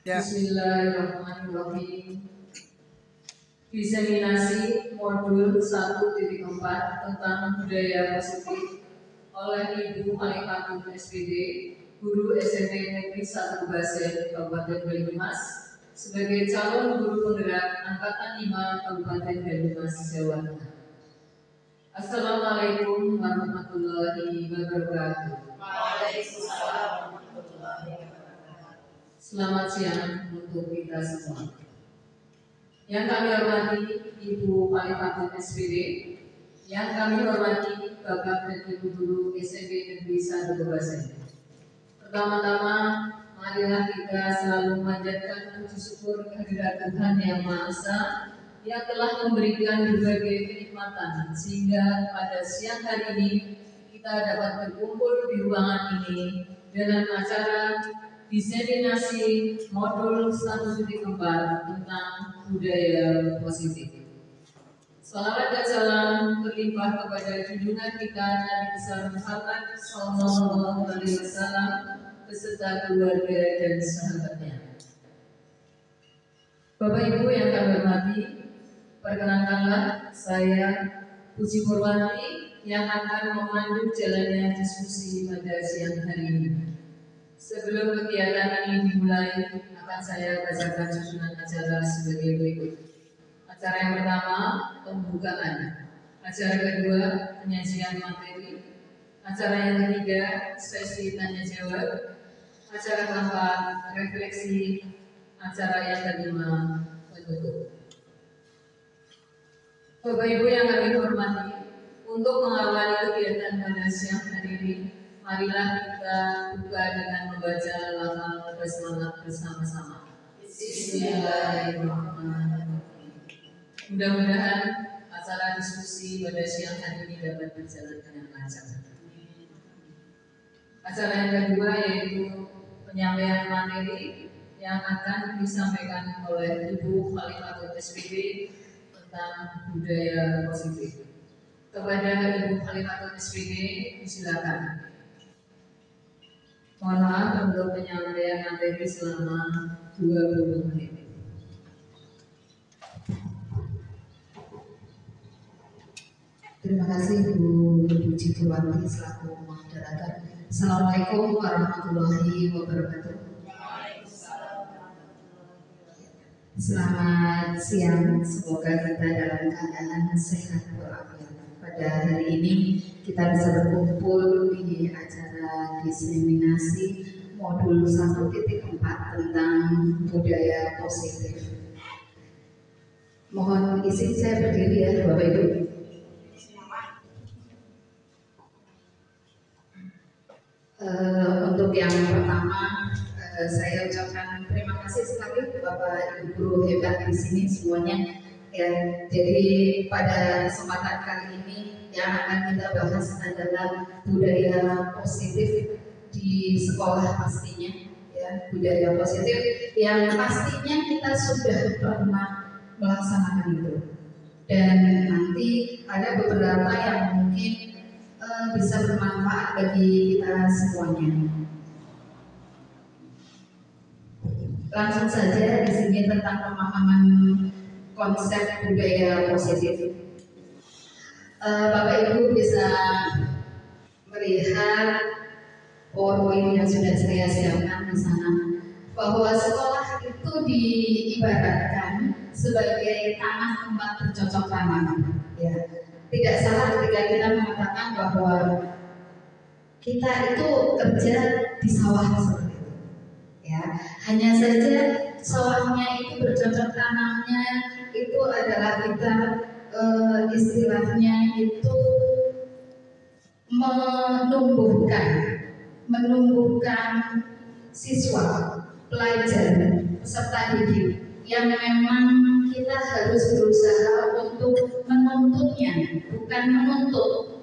Ya. Bismillahirrahmanirrahim. Diseminasi modul 1.4 tentang budaya positif oleh Ibu Halimah SPD, Guru SMP Negeri 1 Basen, Kabupaten Banyumas, sebagai calon guru penggerak Angkatan 5 Kabupaten Banyumas, Jawa Tengah. Assalamualaikum warahmatullahi wabarakatuh. Waalaikumsalam warahmatullahi wabarakatuh. Selamat siang untuk kita semua. Yang kami hormati Ibu Halimah SPD, yang kami hormati Bapak dan Ibu Guru SMP Negeri 1 Basen. Pertama-tama, marilah kita selalu memanjatkan puji syukur kehadirat Tuhan Yang Maha Esa yang telah memberikan berbagai kenikmatan sehingga pada siang hari ini kita dapat berkumpul di ruangan ini dalam acara diseminasi modul 1.4 tentang budaya positif. Salawat dan salam berlimpah kepada junjungan kita Nabi besar Muhammad SAW beserta keluarga dan sahabatnya. Bapak Ibu yang kami hormati, perkenankanlah saya Puji Purwanti yang akan memandu jalannya diskusi pada siang hari ini. Sebelum kegiatan ini dimulai, akan saya bacakan susunan acara sebagai berikut. Acara yang pertama, pembukaan. Acara kedua, penyajian materi. Acara yang ketiga, sesi tanya jawab. Acara keempat, refleksi. Acara yang kelima, penutup. Bapak Ibu yang kami hormati, untuk mengawali kegiatan pada siang hari ini, marilah kita buka dengan membaca lafal basmalah bersama-sama. Bismillahirrahmanirrahim. Mudah-mudahan acara diskusi pada siang hari ini dapat berjalan dengan lancar. Acara yang kedua yaitu penyampaian materi yang akan disampaikan oleh Ibu Halimah SPD tentang budaya positif. Kepada Ibu Halimah SPD, disilakan. Mohon maaf untuk penyampaian materi selama 20 menit. Terima kasih Bu Puji Purwanti selaku moderator. Assalamualaikum warahmatullahi wabarakatuh. Selamat siang, semoga kita dalam keadaan sehat walafiat. Pada hari ini kita bisa berkumpul di acara diseminasi modul 1.4 tentang budaya positif. Mohon izin saya berdiri ya Bapak Ibu. Untuk yang pertama, saya ucapkan terima kasih sekali Bapak Ibu guru hebat di sini semuanya. Ya, jadi pada kesempatan kali ini yang akan kita bahas adalah budaya positif di sekolah pastinya. Ya, budaya positif yang pastinya kita sudah pernah melaksanakan itu. Dan nanti ada beberapa yang mungkin bisa bermanfaat bagi kita semuanya. Langsung saja di sini tentang pemahaman konsep budaya positif. Bapak Ibu bisa melihat poin yang sudah saya siapkan di sana, bahwa sekolah itu diibaratkan sebagai tanah tempat bercocok tanam. Ya, tidak salah ketika kita mengatakan bahwa kita itu kerja di sawah seperti itu. Ya, hanya saja sawahnya itu bercocok tanamnya itu adalah kita istilahnya itu menumbuhkan siswa, pelajar, peserta didik yang memang kita harus berusaha untuk menuntutnya, bukan menuntut.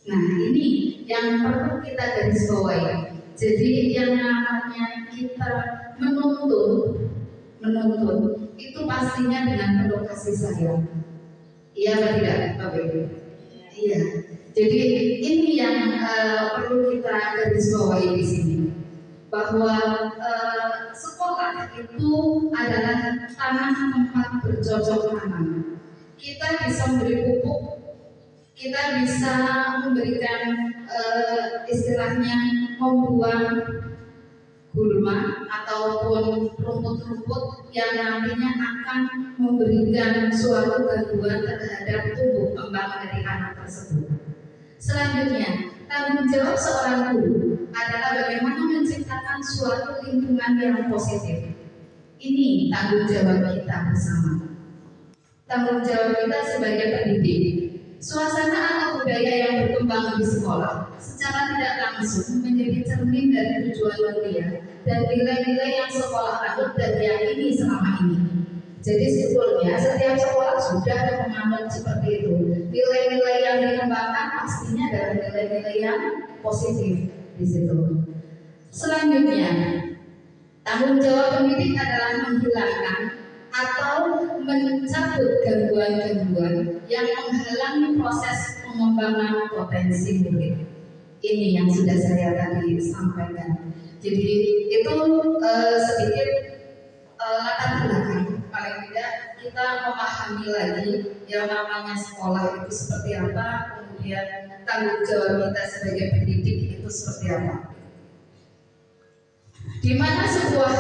Nah, ini yang perlu kita garis bawahi. Jadi yang namanya kita menuntut itu pastinya dengan penuh kasih sayang. Iya atau tidak, Bapak Ibu? Iya. Jadi ini yang perlu kita garis bawahi di sini. bahwa sekolah itu adalah tanah tempat bercocok tanam. Kita bisa memberi pupuk, kita bisa memberikan istilahnya membuang gulma ataupun rumput-rumput yang nantinya akan memberikan suatu gangguan terhadap tumbuh kembang dari anak tersebut. Selanjutnya, tanggung jawab seorang guru adalah bagaimana menciptakan suatu lingkungan yang positif. Ini tanggung jawab kita bersama. Tanggung jawab kita sebagai pendidik. Suasana atau budaya yang berkembang di sekolah secara tidak langsung menjadi cermin dari tujuan mulia dan nilai-nilai yang sekolah anut dan yakini selama ini. Jadi sebetulnya setiap sekolah sudah menganut seperti itu. Nilai-nilai yang dikembangkan pastinya adalah nilai-nilai yang positif di situ. Selanjutnya, tanggung jawab pendidik adalah menghilangkan atau mencabut gangguan-gangguan yang menghalangi proses pengembangan potensi murid. Ini yang sudah saya tadi sampaikan. Jadi itu sedikit latar belakang. Paling tidak kita memahami lagi yang namanya sekolah itu seperti apa, kemudian tanggung jawab kita sebagai pendidik itu seperti apa. Di mana sebuah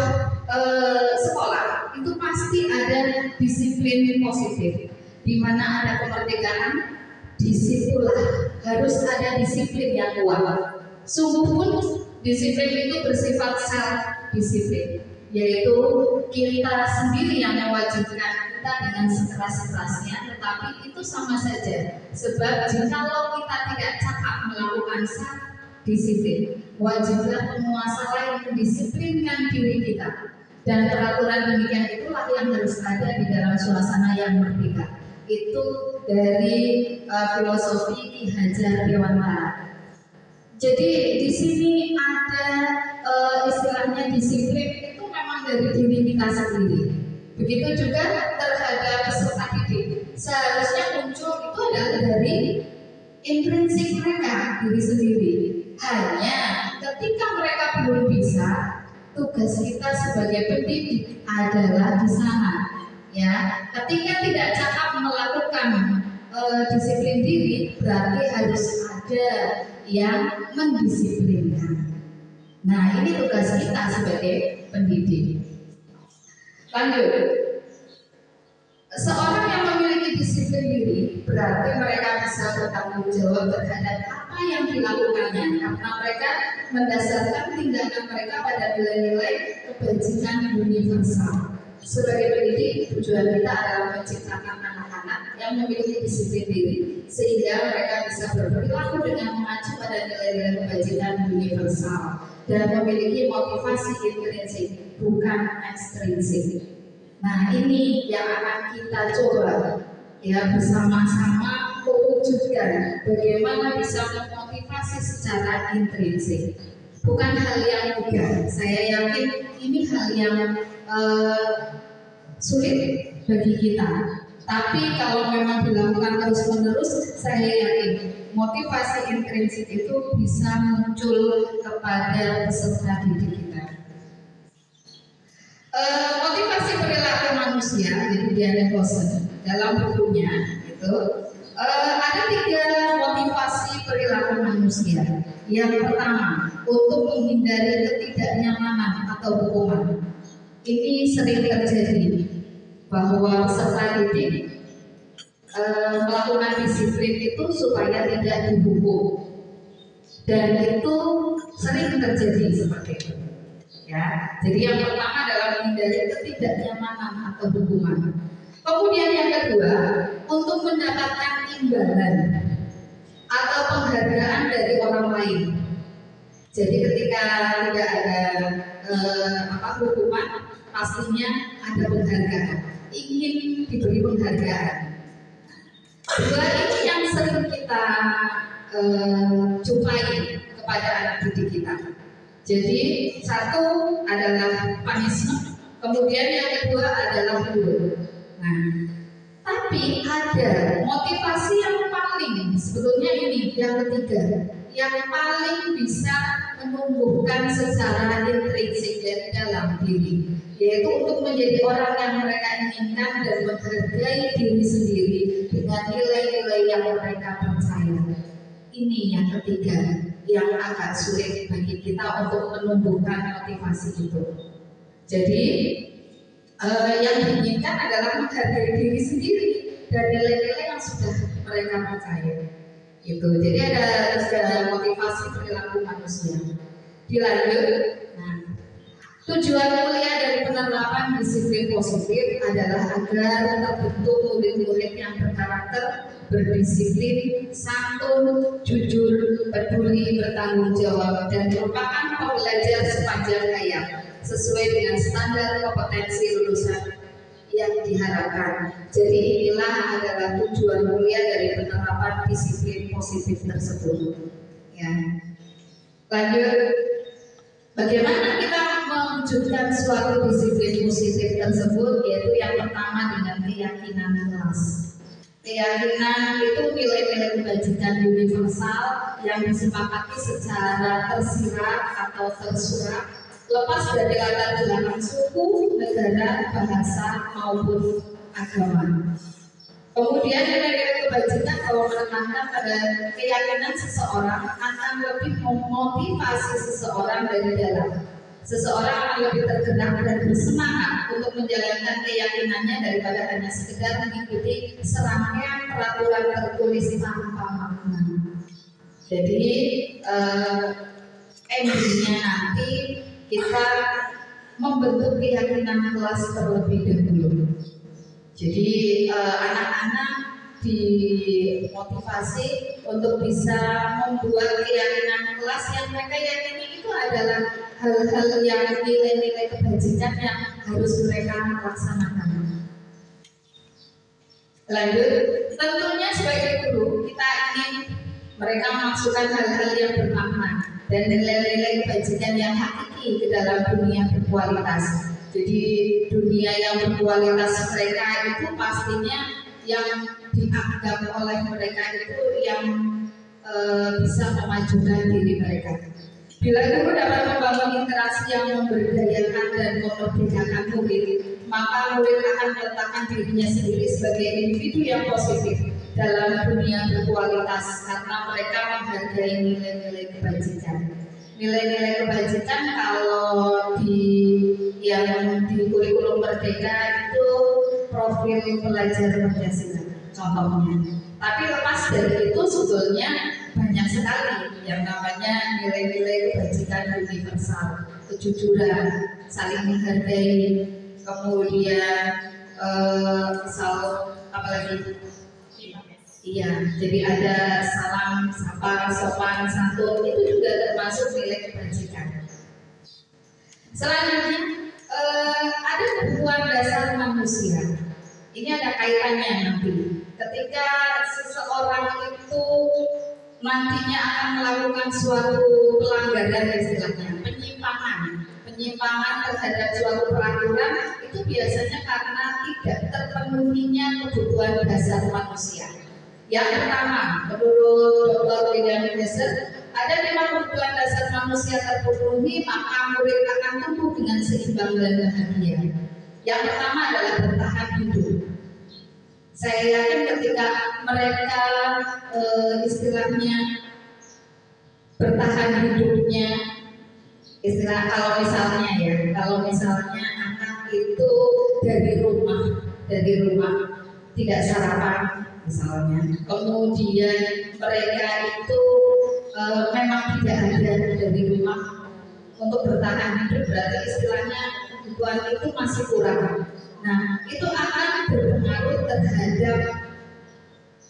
sekolah itu pasti ada disiplin positif, di mana ada kemerdekaan, disitulah harus ada disiplin yang kuat. Sungguh pun disiplin itu bersifat self disiplin, yaitu kita sendiri yang mewajibkan kita dengan sekeras-kerasnya, tetapi itu sama saja. Sebab jikalau kita tidak cakap melakukan self disiplin, wajiblah penguasa lain mendisiplinkan diri kita. Dan peraturan demikian itulah yang harus ada di dalam suasana yang merdeka. Itu dari filosofi Ki Hajar Dewantara. Jadi di sini ada istilahnya disiplin itu memang dari diri kita sendiri. Begitu juga terhadap peserta didik. Seharusnya muncul itu adalah dari intrinsik mereka diri sendiri. Hanya ketika mereka belum bisa, tugas kita sebagai pendidik adalah di sana. Ya, ketika tidak cakap melakukan disiplin diri, berarti harus ada yang mendisiplinkan. Nah, ini tugas kita sebagai pendidik. Lanjut, seorang yang memiliki disiplin diri berarti mereka bisa bertanggung jawab terhadap apa yang dilakukannya, karena mereka mendasarkan tindakan mereka pada nilai-nilai kebajikan universal. Sebagai pendidik, tujuan kita adalah menciptakan anak-anak yang memiliki disiplin diri sehingga mereka bisa berperilaku dengan mengacu pada nilai-nilai kebajikan universal dan memiliki motivasi intrinsik bukan ekstrinsik. Nah, ini yang akan kita coba ya bersama-sama mewujudkan bagaimana bisa memotivasi secara intrinsik. Bukan hal yang mudah. Saya yakin ini hal yang sulit bagi kita. Tapi kalau memang dilakukan terus-menerus, saya yakin motivasi intrinsik itu bisa muncul kepada peserta didik kita. Motivasi perilaku manusia, jadi Diana Kosen dalam bukunya itu ada 3 motivasi perilaku manusia. Yang pertama, untuk menghindari ketidaknyamanan atau hukuman. Ini sering terjadi bahwa peserta didik melakukan disiplin itu supaya tidak dihukum, dan itu sering terjadi seperti itu. Ya, jadi yang pertama adalah menghindari ketidaknyamanan atau hukuman. Kemudian yang kedua, untuk mendapatkan imbalan atau penghargaan dari orang lain. Jadi ketika tidak ada hukuman, pastinya ada penghargaan. Ingin diberi penghargaan. 2 ini yang sering kita jumpai kepada anak didik kita. Jadi 1 adalah punishment, kemudian yang kedua adalah reward. Nah, tapi ada motivasi yang paling sebetulnya ini yang ketiga, yang paling bisa menumbuhkan secara intrinsik dari dalam diri, yaitu untuk menjadi orang yang mereka inginkan dan menghargai diri sendiri dengan nilai-nilai yang mereka percaya. Ini yang ketiga yang agak sulit bagi kita untuk menumbuhkan motivasi itu. Jadi yang diinginkan adalah menghargai diri sendiri dan nilai-nilai yang sudah mereka percaya. Gitu. Jadi ada motivasi perilaku manusia. Dilanjut. Nah, tujuan mulia dari penerapan disiplin positif adalah agar terbentuk murid-murid yang berkarakter, berdisiplin, santun, jujur, peduli, bertanggung jawab, dan merupakan pembelajar sepanjang hayat sesuai dengan standar kompetensi lulusan yang diharapkan. Jadi inilah adalah tujuan mulia dari penerapan disiplin positif tersebut. Ya. Lanjut, bagaimana kita mewujudkan suatu disiplin positif tersebut? Yaitu yang pertama dengan keyakinan kelas. Keyakinan itu nilai-nilai kebajikan universal yang disepakati secara tersirat atau tersurat, lepas dari latar belakang suku, negara, bahasa maupun agama. Kemudian nilai-nilai kebajikan kalau menekankan pada keyakinan seseorang akan lebih memotivasi seseorang dari dalam. Seseorang akan lebih tergerak dan bersemangat untuk menjalankan keyakinannya daripada hanya sekedar mengikuti serangkaian peraturan tertulis tanpa makna. Jadi endingnya nanti kita membentuk keyakinan kelas terlebih dahulu. Jadi anak-anak dimotivasi untuk bisa membuat keyakinan kelas yang mereka yakini itu adalah hal-hal yang nilai-nilai kebajikan yang harus mereka laksanakan. Lanjut, tentunya sebagai guru kita ingin mereka memasukkan hal-hal yang bermakna dan nilai-nilai kebajikan yang hakiki ke dalam dunia berkualitas. Jadi dunia yang berkualitas mereka itu pastinya yang dianggap oleh mereka itu yang bisa memajukan diri mereka. Bila guru dapat membangun interaksi yang memberdayakan dan memerdekakan murid, maka murid akan meletakkan dirinya sendiri sebagai individu yang positif dalam dunia berkualitas karena mereka menghargai nilai-nilai kebajikan. Nilai-nilai kebajikan kalau di kurikulum Merdeka itu profil pelajar Pancasila contohnya. Tapi lepas dari itu sebetulnya banyak sekali yang namanya nilai-nilai kebajikan universal, kejujuran, saling menghargai, kemudian misal apalagi? Iya, jadi ada salam, sapa, sopan, santun, itu juga termasuk nilai kebajikan. Selanjutnya ada kebutuhan dasar manusia. Ini ada kaitannya nanti. Ketika seseorang itu nantinya akan melakukan suatu pelanggaran istilahnya, penyimpangan terhadap suatu peraturan itu biasanya karena tidak terpenuhinya kebutuhan dasar manusia. Yang pertama, menurut Dr. William Besser, ada 5 kebutuhan dasar manusia terpenuhi, maka murid akan tumbuh dengan seimbang dan bahagia. Yang pertama adalah bertahan hidup. Saya yakin ketika mereka istilahnya bertahan hidupnya, istilah kalau misalnya anak itu dari rumah tidak sarapan misalnya, kemudian mereka itu memang tidak ada dari rumah untuk bertahan hidup, berarti istilahnya kebutuhan itu masih kurang. Nah, itu akan berpengaruh terhadap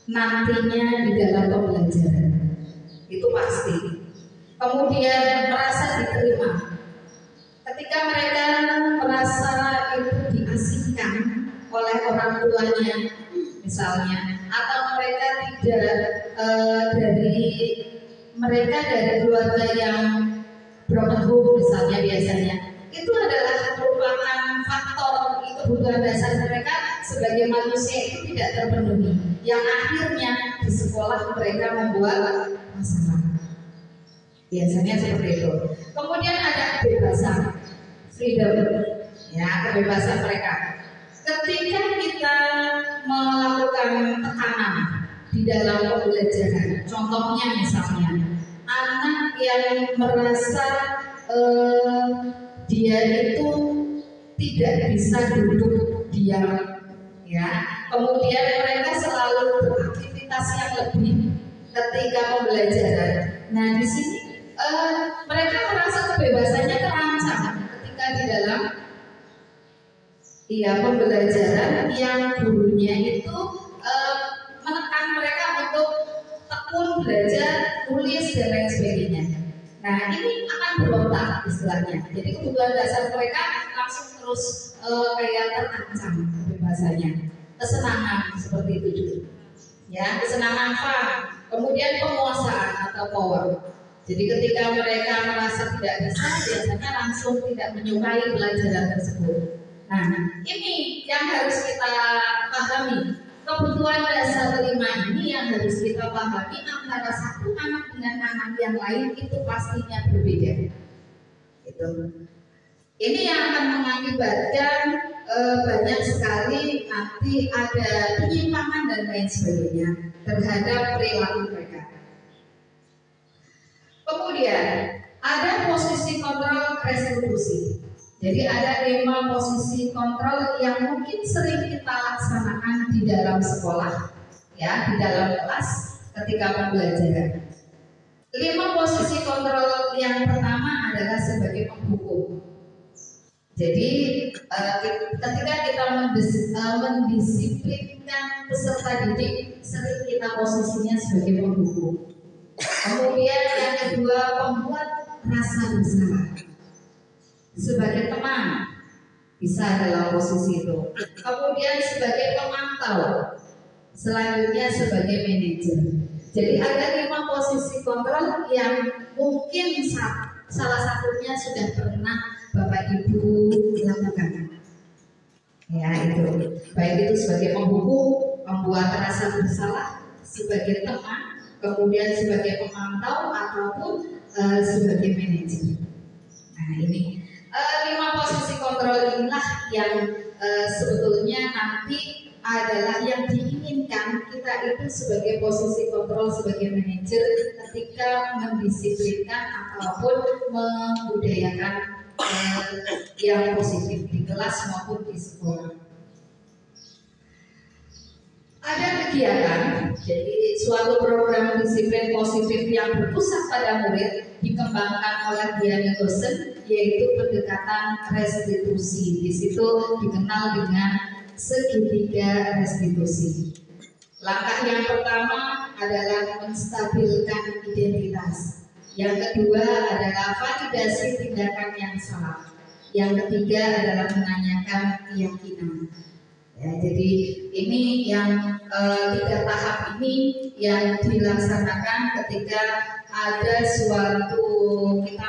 nantinya di dalam pembelajaran. Itu pasti. Kemudian merasa diterima. Ketika mereka merasa itu diasingkan oleh orang tuanya, misalnya, atau mereka tidak dari keluarga yang broken home misalnya biasanya, itu adalah merupakan faktor kebutuhan dasar mereka sebagai manusia itu tidak terpenuhi, yang akhirnya di sekolah mereka membuat masalah. Biasanya seperti itu. Kemudian ada kebebasan, freedom, ya, kebebasan mereka. Ketika kita melakukan tekanan di dalam pembelajaran, contohnya misalnya anak yang merasa dia itu tidak bisa duduk diam, ya, kemudian mereka selalu beraktivitas yang lebih ketika pembelajaran. Nah, di sini mereka merasa kebebasannya terancam ketika di dalam pembelajaran yang gurunya itu menekan mereka untuk tekun belajar, tulis dan lain sebagainya. Nah, ini akan berontak istilahnya. Jadi kebutuhan dasar mereka langsung terus kayak terancam kebebasannya. Kesenangan seperti itu juga. Ya, kesenangan fun, kemudian penguasaan atau power. Jadi ketika mereka merasa tidak bisa, biasanya langsung tidak menyukai pelajaran tersebut. Nah, ini yang harus kita pahami. Kebutuhan dasar 5 ini yang harus kita pahami antara satu anak dengan anak yang lain itu pastinya berbeda. Itu. Ini yang akan mengakibatkan banyak sekali nanti ada penyimpangan dan lain sebagainya terhadap perilaku mereka. Kemudian ada posisi kontrol restitusi. Jadi ada 5 posisi kontrol yang mungkin sering kita laksanakan di dalam sekolah, ya, di dalam kelas ketika pembelajaran. 5 posisi kontrol yang pertama adalah sebagai penghukum. Jadi ketika kita mendisiplinkan peserta didik, sering kita posisinya sebagai penghukum. Kemudian yang kedua, pembuat rasa bersalah. Sebagai teman bisa dalam posisi itu. Kemudian sebagai pemantau, selanjutnya sebagai manajer. Jadi ada 5 posisi kontrol yang mungkin salah satunya sudah pernah Bapak Ibu lakukan. Ya, itu. Baik itu sebagai penghukum, membuat rasa bersalah, sebagai teman, kemudian sebagai pemantau ataupun sebagai manajer. Nah, ini 5 posisi kontrol inilah yang sebetulnya nanti adalah yang diinginkan kita itu sebagai posisi kontrol, sebagai manajer ketika mendisiplinkan ataupun membudayakan yang positif di kelas maupun di sekolah. Ada kegiatan, jadi suatu program disiplin positif yang berpusat pada murid dikembangkan oleh Diana Gosen, yaitu pendekatan restitusi. Di situ dikenal dengan segitiga restitusi. Langkah yang pertama adalah menstabilkan identitas. Yang kedua adalah validasi tindakan yang salah. Yang ketiga adalah menanyakan keyakinan. Ya, jadi ini yang 3 tahap ini yang dilaksanakan ketika ada suatu kita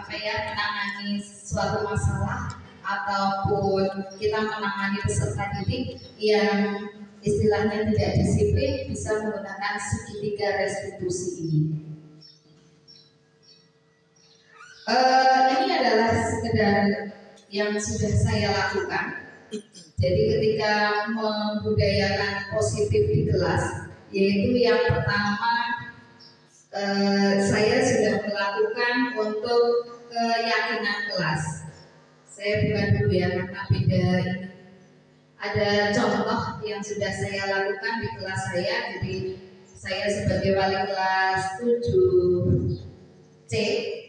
menangani suatu masalah ataupun kita menangani peserta didik yang istilahnya tidak disiplin, bisa menggunakan segitiga restitusi ini. Ini adalah sekedar yang sudah saya lakukan. Jadi ketika membudayakan positif di kelas, yaitu yang pertama saya sudah melakukan untuk keyakinan kelas. Saya bukan dulu ya, karena beda. Ada contoh yang sudah saya lakukan di kelas saya. Jadi saya sebagai wali kelas 7C,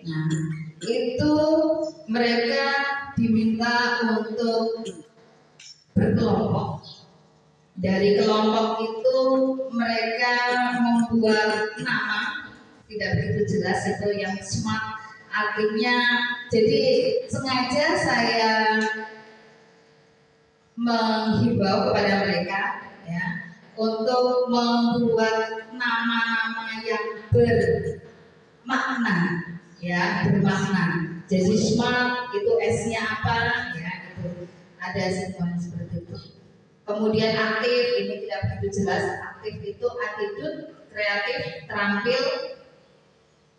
nah itu mereka diminta untuk berkelompok. Dari kelompok itu mereka membuat nama, tidak begitu jelas itu yang smart, artinya jadi sengaja saya menghimbau kepada mereka ya untuk membuat nama-nama yang bermakna ya, bermakna. Jadi smart itu S-nya apa ya, itu ada semuanya seperti itu. Kemudian aktif, ini tidak begitu jelas. Aktif itu attitude, kreatif, terampil,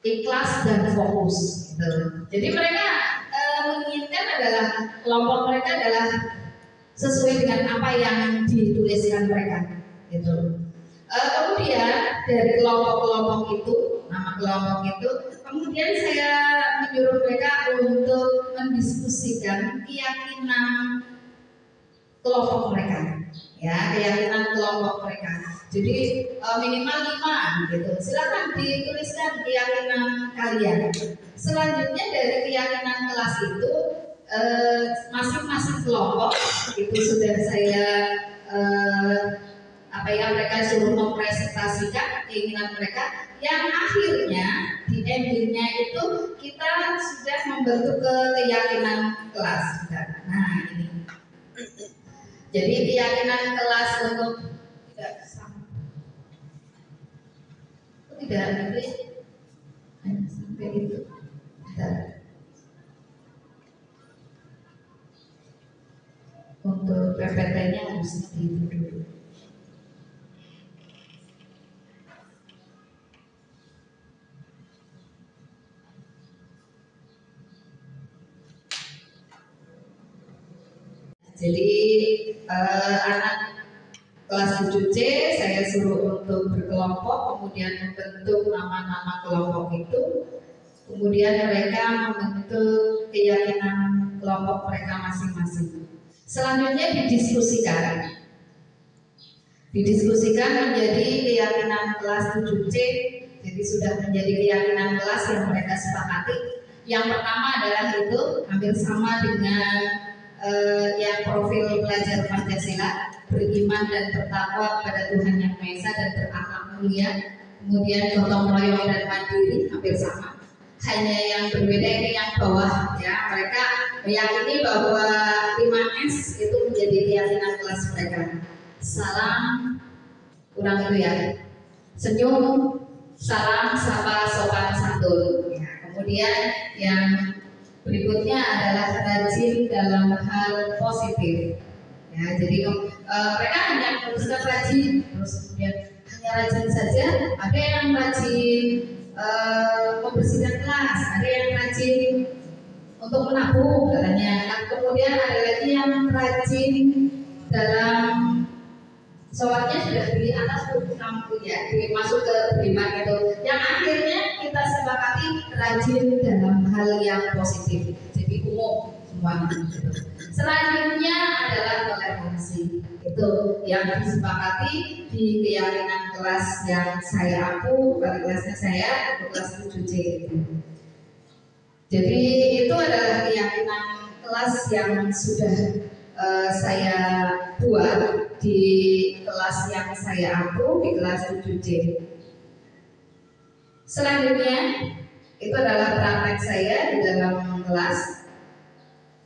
ikhlas dan fokus gitu. Jadi mereka menginginkan adalah kelompok mereka adalah sesuai dengan apa yang dituliskan mereka gitu. Kemudian dari kelompok-kelompok itu, nama kelompok itu, kemudian saya menyuruh mereka untuk mendiskusikan keyakinan kelompok mereka, ya, keyakinan kelompok mereka. Jadi minimal 5 gitu. Silakan dituliskan keyakinan kalian. Selanjutnya dari keyakinan kelas itu masing-masing kelompok itu sudah saya mereka suruh mempresentasikan keinginan mereka, yang akhirnya di endingnya itu kita sudah membentuk keyakinan kelas. Nah ini, jadi keyakinan kelas untuk tidak nanti sampai itu. Untuk PPT-nya harus itu dulu. Jadi anak kelas 7C saya suruh untuk berkelompok, kemudian membentuk nama-nama kelompok itu, kemudian mereka membentuk keyakinan kelompok mereka masing-masing. Selanjutnya didiskusikan menjadi keyakinan kelas 7C. Jadi sudah menjadi keyakinan kelas yang mereka sepakati. Yang pertama adalah itu hampir sama dengan yang profil pelajar Pancasila, beriman dan bertakwa kepada Tuhan Yang Maha Esa dan berakhlak mulia, kemudian gotong royong dan mandiri, hampir sama. Hanya yang berbeda ini yang bawah, ya, mereka meyakini bahwa 5S itu menjadi keyakinan kelas mereka. Salam, kurang itu ya, senyum, salam, sapa, sopan, santun. Ya, kemudian yang berikutnya adalah rajin dalam hal positif. Ya, jadi mereka hanya menuliskan rajin, terus kemudian hanya rajin saja. Ada yang rajin membersihkan kelas, ada yang rajin untuk menabung katanya. Kemudian ada lagi yang rajin dalam sholatnya sudah di atas ya, masuk ke beriman gitu. Yang akhirnya kita sepakati rajin dalam hal yang positif. Jadi umum semuanya. Gitu. Selanjutnya adalah toleransi. Itu yang disepakati di keyakinan kelas yang saya kelasnya saya kelas 7C itu. Jadi itu adalah keyakinan kelas yang sudah saya buat di kelas yang saya di kelas 7C. Selanjutnya itu adalah praktek saya di dalam kelas.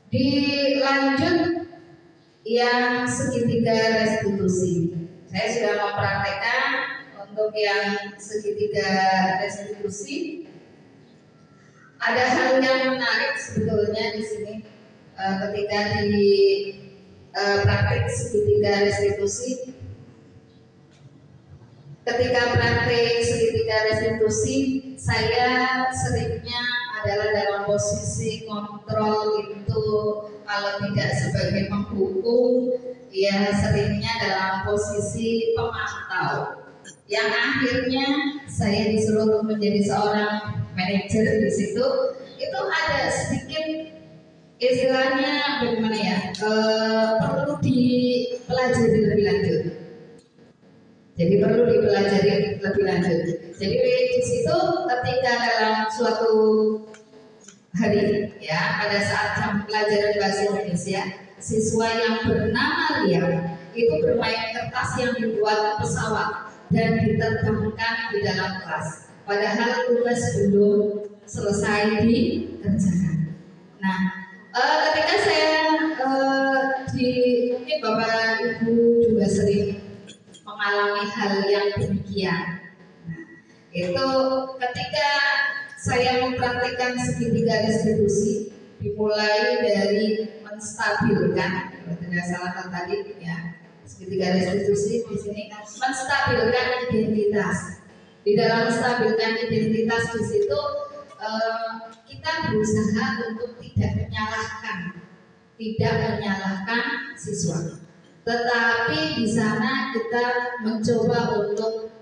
Dilanjut yang segitiga restitusi. Saya sudah mempraktekkan untuk yang segitiga restitusi. Ada hal yang menarik sebetulnya di sini ketika di praktek segitiga restitusi. Ketika praktek segitiga restitusi, saya seringnya adalah dalam posisi kontrol itu, kalau tidak sebagai penghukum, ya seringnya dalam posisi pemantau. Yang akhirnya saya disuruh untuk menjadi seorang manajer di situ. Itu ada sedikit istilahnya bagaimana ya, perlu dipelajari lebih lanjut. Jadi perlu dipelajari lebih lanjut. Jadi di situ ketika dalam suatu hari, ya, pada saat jam pelajaran bahasa Indonesia, siswa yang bernama Lia itu bermain kertas yang dibuat pesawat dan diterbangkan di dalam kelas. Padahal tugas belum selesai dikerjakan. Nah, ketika saya mungkin Bapak Ibu juga sering mengalami hal yang demikian. Nah, itu ketika saya mempraktikkan segitiga restitusi, dimulai dari menstabilkan, kalau tidak salah tadi ya, segitiga restitusi di sini menstabilkan identitas. Di dalam menstabilkan identitas di situ kita berusaha untuk tidak menyalahkan siswa. Tetapi di sana kita mencoba untuk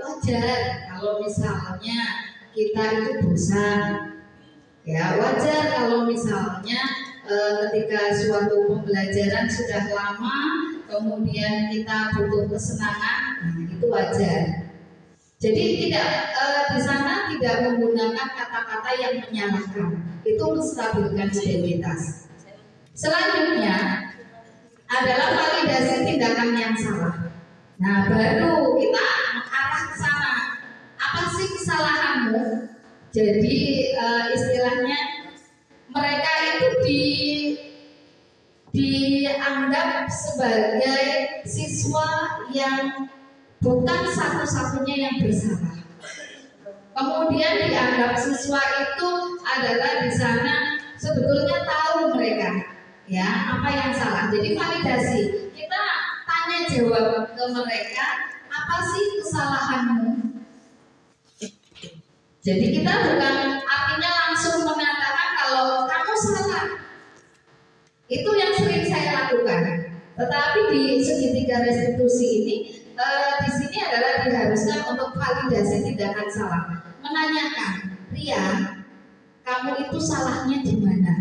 wajar kalau misalnya kita itu bosan, ya wajar kalau misalnya ketika suatu pembelajaran sudah lama, kemudian kita butuh kesenangan, nah itu wajar. Jadi tidak di sana tidak menggunakan kata-kata yang menyalahkan, itu menstabilkan identitas. Selanjutnya adalah validasi tindakan yang salah. Nah, baru kita mengarah ke sana. Apa sih kesalahanmu? Jadi istilahnya mereka itu dianggap sebagai siswa yang bukan satu-satunya yang bersalah. Kemudian dianggap siswa itu adalah di sana sebetulnya tahu mereka ya apa yang salah. Jadi validasi, kita tanya jawab ke mereka, apa sih kesalahanmu? Jadi kita bukan artinya langsung mengatakan kalau kamu salah. Itu yang sering saya lakukan. Tetapi di segitiga restitusi ini di sini adalah diharuskan untuk validasi tindakan salah. Menanyakan, Ria, kamu itu salahnya di mana?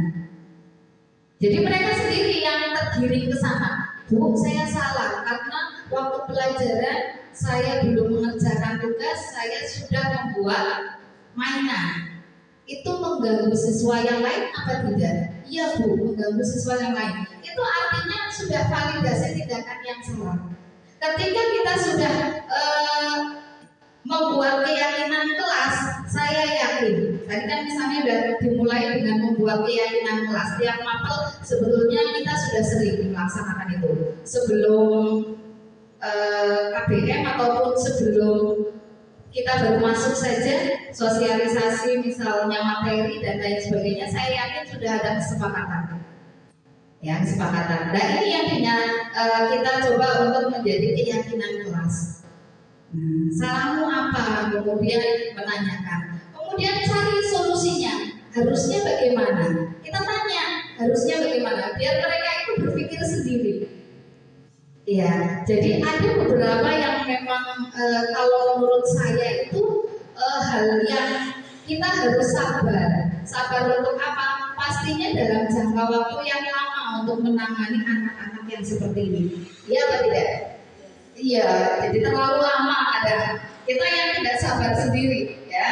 Jadi mereka sendiri yang tergiring ke sana. Bu, saya salah karena waktu pelajaran saya belum mengerjakan tugas, saya sudah membuat mainan. Itu mengganggu siswa yang lain apa tidak? Iya Bu, mengganggu siswa yang lain. Itu artinya sudah validasi tindakan yang salah. Ketika kita sudah membuat keyakinan kelas, saya yakin. Tadi kan misalnya sudah dimulai dengan membuat keyakinan kelas. Tiap mapel sebetulnya kita sudah sering melaksanakan itu. Sebelum KBM ataupun sebelum kita baru masuk saja, sosialisasi misalnya materi dan lain sebagainya, saya yakin sudah ada kesepakatan. Ya, kesepakatan. Nah ini yang kita coba untuk menjadi keyakinan kelas. Salahmu apa? Kemudian menanyakan. Kemudian cari solusinya. Harusnya bagaimana? Kita tanya, harusnya bagaimana? Biar mereka itu berpikir sendiri. Ya, jadi ada beberapa yang memang kalau menurut saya itu hal yang kita harus sabar. Sabar untuk apa? Pastinya dalam jangka waktu yang lama untuk menangani anak-anak yang seperti ini. Iya atau tidak? Iya, jadi terlalu lama ada. Kita yang tidak sabar sendiri, ya.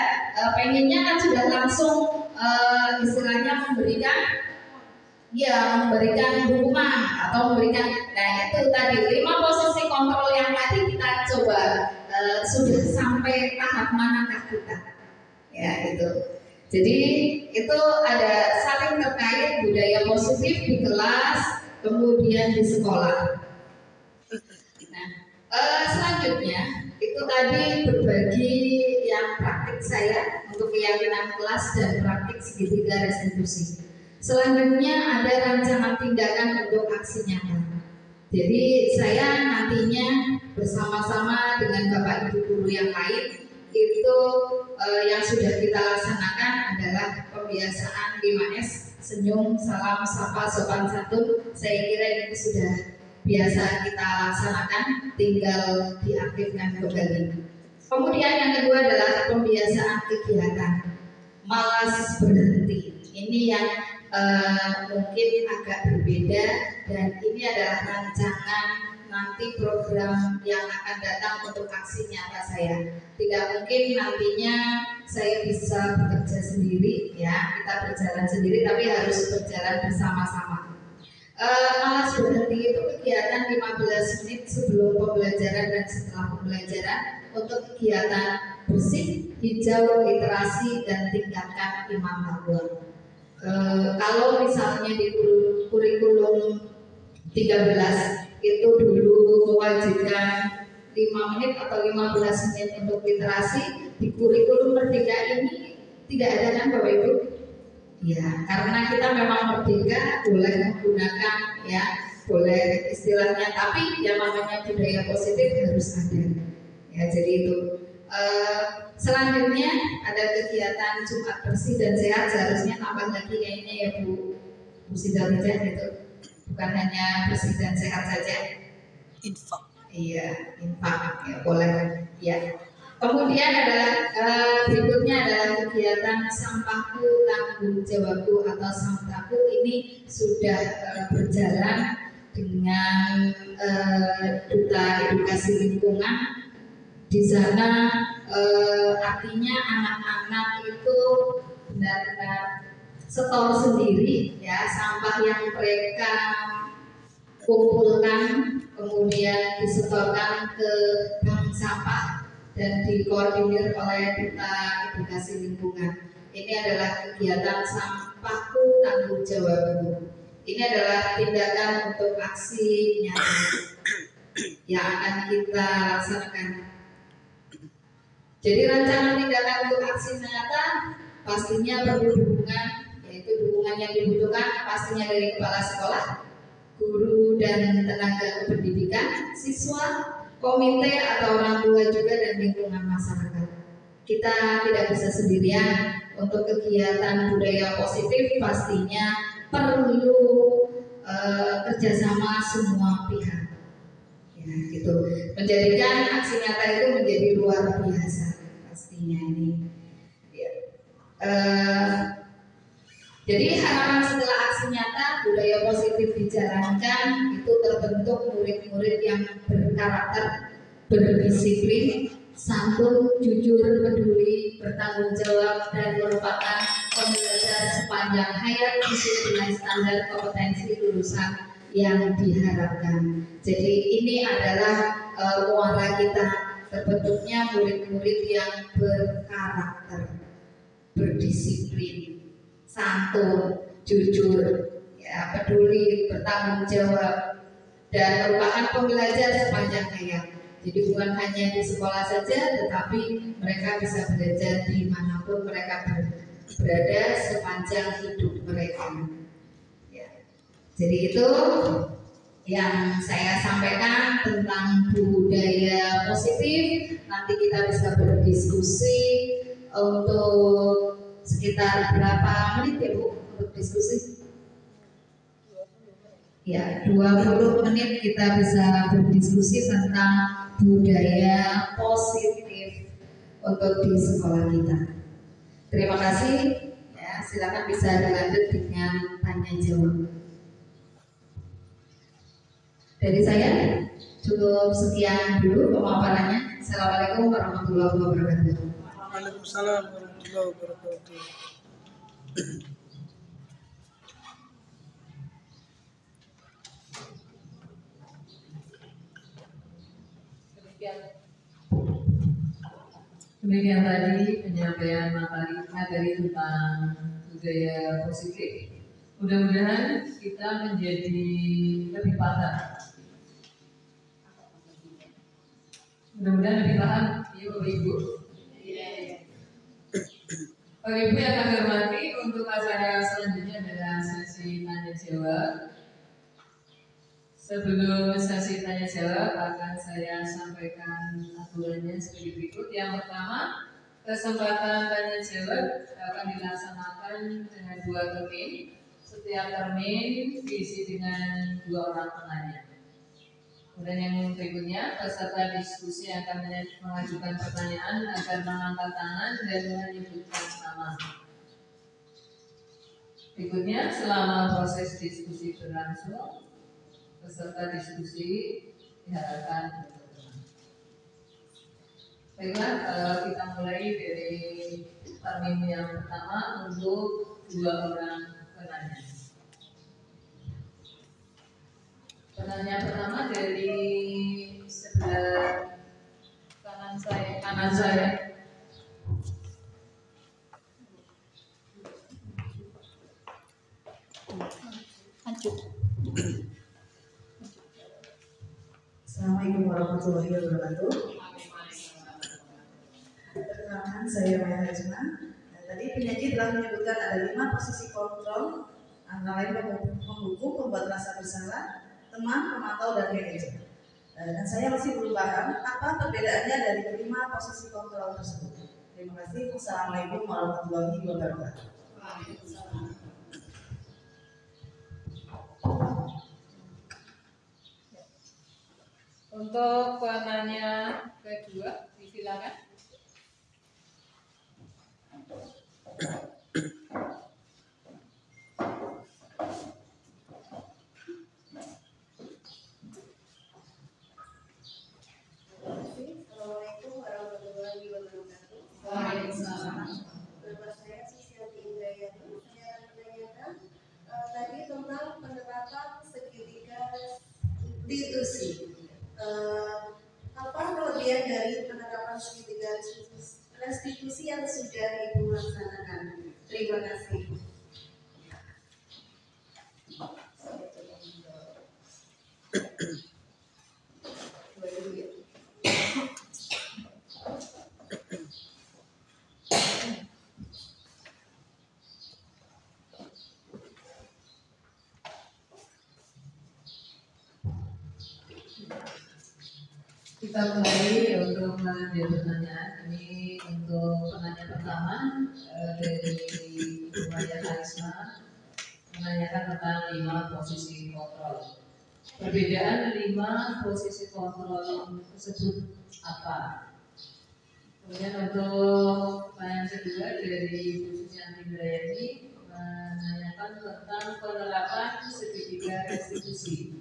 Pengennya kan sudah langsung istilahnya memberikan hukuman atau memberikan. Nah itu tadi 5 posisi kontrol yang tadi kita coba sudah sampai tahap manakah kita, ya itu. Jadi itu ada saling terkait budaya positif di kelas, kemudian di sekolah. Selanjutnya itu tadi berbagi yang praktik saya untuk keyakinan kelas dan praktik segitiga restitusi. Selanjutnya ada rancangan tindakan untuk aksi nyata. Jadi saya nantinya bersama-sama dengan Bapak Ibu guru yang lain itu yang sudah kita laksanakan adalah pembiasaan 5S, senyum, salam, sapa, sopan santun. Saya kira ini sudah biasa kita laksanakan, tinggal diaktifkan kembali. Kemudian yang kedua adalah pembiasaan kegiatan, malas berhenti. Ini yang mungkin agak berbeda dan ini adalah rancangan nanti program yang akan datang untuk aksi nyata saya. Tidak mungkin nantinya saya bisa bekerja sendiri, ya kita berjalan sendiri, tapi harus berjalan bersama-sama. Malas berhenti itu kegiatan 15 menit sebelum pembelajaran dan setelah pembelajaran untuk kegiatan bersih, hijau, literasi, dan tingkatkan iman takwa. Kalau misalnya di kurikulum 13 itu dulu mewajibkan 5 menit atau 15 menit untuk literasi, di kurikulum Merdeka ini tidak ada kan Bapak Ibu? Ya, karena kita memang merdeka, boleh menggunakan, ya, boleh istilahnya, tapi yang namanya budaya positif harus ada. Ya, jadi itu Selanjutnya ada kegiatan Jumat Bersih dan Sehat, seharusnya tambah lagi kayaknya ya Bu Sidalijah gitu, bukan hanya bersih dan sehat saja. Infak. Iya, infak ya boleh ya. Kemudian adalah berikutnya adalah kegiatan Sampahku Tanggung Jawabku atau Sampahku. Ini sudah berjalan dengan Duta Edukasi Lingkungan. Di sana artinya anak-anak itu benar-benar setor sendiri ya sampah yang mereka kumpulkan, kemudian disetorkan ke bank sampah dan dikoordinir oleh Duta Edukasi Lingkungan. Ini adalah kegiatan Sampahku Tanggung Jawabku. Ini adalah tindakan untuk aksi nyata yang akan kita laksanakan. Jadi rencana tindakan untuk aksi nyata pastinya perlu dukungan, yaitu dukungan yang dibutuhkan pastinya dari kepala sekolah, guru dan tenaga kependidikan, siswa, komite atau orang tua juga dan lingkungan masyarakat. Kita tidak bisa sendirian. Untuk kegiatan budaya positif pastinya perlu kerjasama semua pihak. Ya, gitu. Menjadikan aksi nyata itu menjadi luar biasa pastinya ini. Ya. Jadi harapan setelah aksi nyata budaya positif dijalankan itu terbentuk murid-murid yang berkarakter, berdisiplin, santun, jujur, peduli, bertanggung jawab dan merupakan pembelajar sepanjang hayat sesuai dengan standar kompetensi lulusan yang diharapkan. Jadi ini adalah muara kita, terbentuknya murid-murid yang berkarakter, berdisiplin, santun, jujur, ya, peduli, bertanggung jawab, dan merupakan pembelajar sepanjang hayat. Jadi bukan hanya di sekolah saja, tetapi mereka bisa belajar dimanapun mereka berada sepanjang hidup mereka. Jadi itu yang saya sampaikan tentang budaya positif. Nanti kita bisa berdiskusi untuk sekitar berapa menit ya Bu untuk diskusi? Ya, 20 menit kita bisa berdiskusi tentang budaya positif untuk di sekolah kita. Terima kasih. Ya, silakan bisa dilanjut dengan tanya jawab. Dari saya cukup sekian dulu pemaparannya. Assalamualaikum warahmatullahi wabarakatuh. Waalaikumsalam warahmatullahi wabarakatuh. Demikian tadi penyampaian materi tentang budaya positif. Mudah-mudahan kita menjadi lebih paham. Mudah-mudahan lebih paham, ya Bapak Ibu. Bapak Ibu yang kami hormati, untuk acara selanjutnya adalah sesi tanya jawab. Sebelum sesi tanya jawab akan saya sampaikan aturannya sebagai berikut. Yang pertama, kesempatan tanya jawab akan dilaksanakan dengan 2 termin. Setiap termin diisi dengan 2 orang penanya. Kemudian yang berikutnya, peserta diskusi akan mengajukan pertanyaan agar mengangkat tangan dan menyebutkan nama. Berikutnya, selama proses diskusi berlangsung, peserta diskusi diharapkan bertenang. Baiklah, kita mulai dari termin yang pertama untuk 2 orang penanya. Penanya pertama dari sebelah kanan saya. Assalamualaikum warahmatullahi wabarakatuh. Perkenalkan, saya Maya Hajma. Tadi penyaji telah menyebutkan ada 5 posisi kontrol, antara lain penghukum, pembuat rasa bersalah, teman, pemantau, dan manajer. Dan saya masih belum paham apa perbedaannya dari kelima posisi kontrol tersebut. Terima kasih. Wassalamualaikum warahmatullahi wabarakatuh. Untuk penanya kedua, disilakan. Assalamualaikum warahmatullahi wabarakatuh. Waalaikumsalam. Nama saya Susiati Indrayani. Saya akan menanyakan tadi tentang penerapan segitiga restitusi. Apa kelebihan dari penerapan segitiga restitusi yang sudah Ibu laksanakan? Terima kasih. Kita kembali untuk mengambil pertanyaan. Ini untuk penanya pertama dari Ibu Maya Karisma menanyakan tentang 5 posisi kontrol. Perbedaan 5 posisi kontrol tersebut apa? Kemudian untuk pertanyaan kedua dari Ibu Susiati Indrayani menanyakan tentang penerapan segitiga restitusi.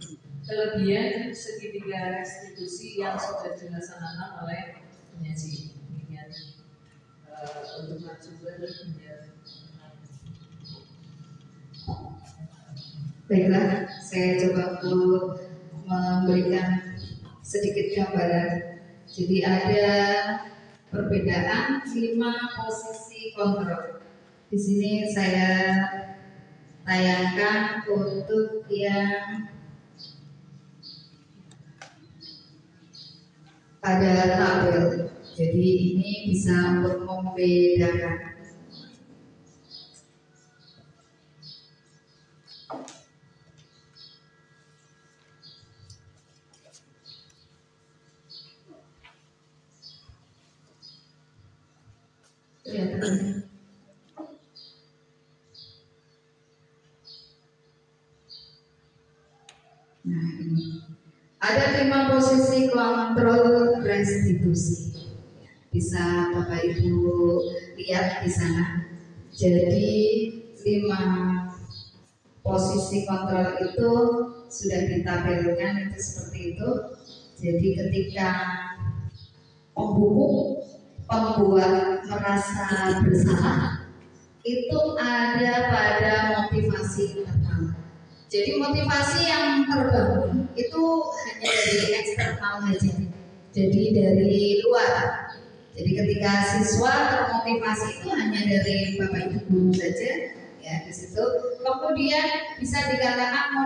Kelebihan segitiga restitusi yang sudah dilaksanakan oleh penyaji. Demikian untuk narasumber. Baiklah, saya coba untuk memberikan sedikit gambaran. Jadi ada perbedaan 5 posisi kontrol. Di sini saya tayangkan untuk yang pada tabel. Jadi ini bisa untuk membedakan. Kelihatan. Nah ini ada 5 posisi kontrol restitusi. Bisa Bapak Ibu lihat di sana. Jadi 5 posisi kontrol itu sudah ditabelkan itu seperti itu. Jadi ketika pembuat merasa bersalah itu ada pada motivasi internal. Jadi motivasi yang terbangun itu hanya dari eksternal saja, jadi dari luar. Jadi ketika siswa termotivasi itu hanya dari Bapak Ibu guru saja, ya di situ. Kemudian bisa dikatakan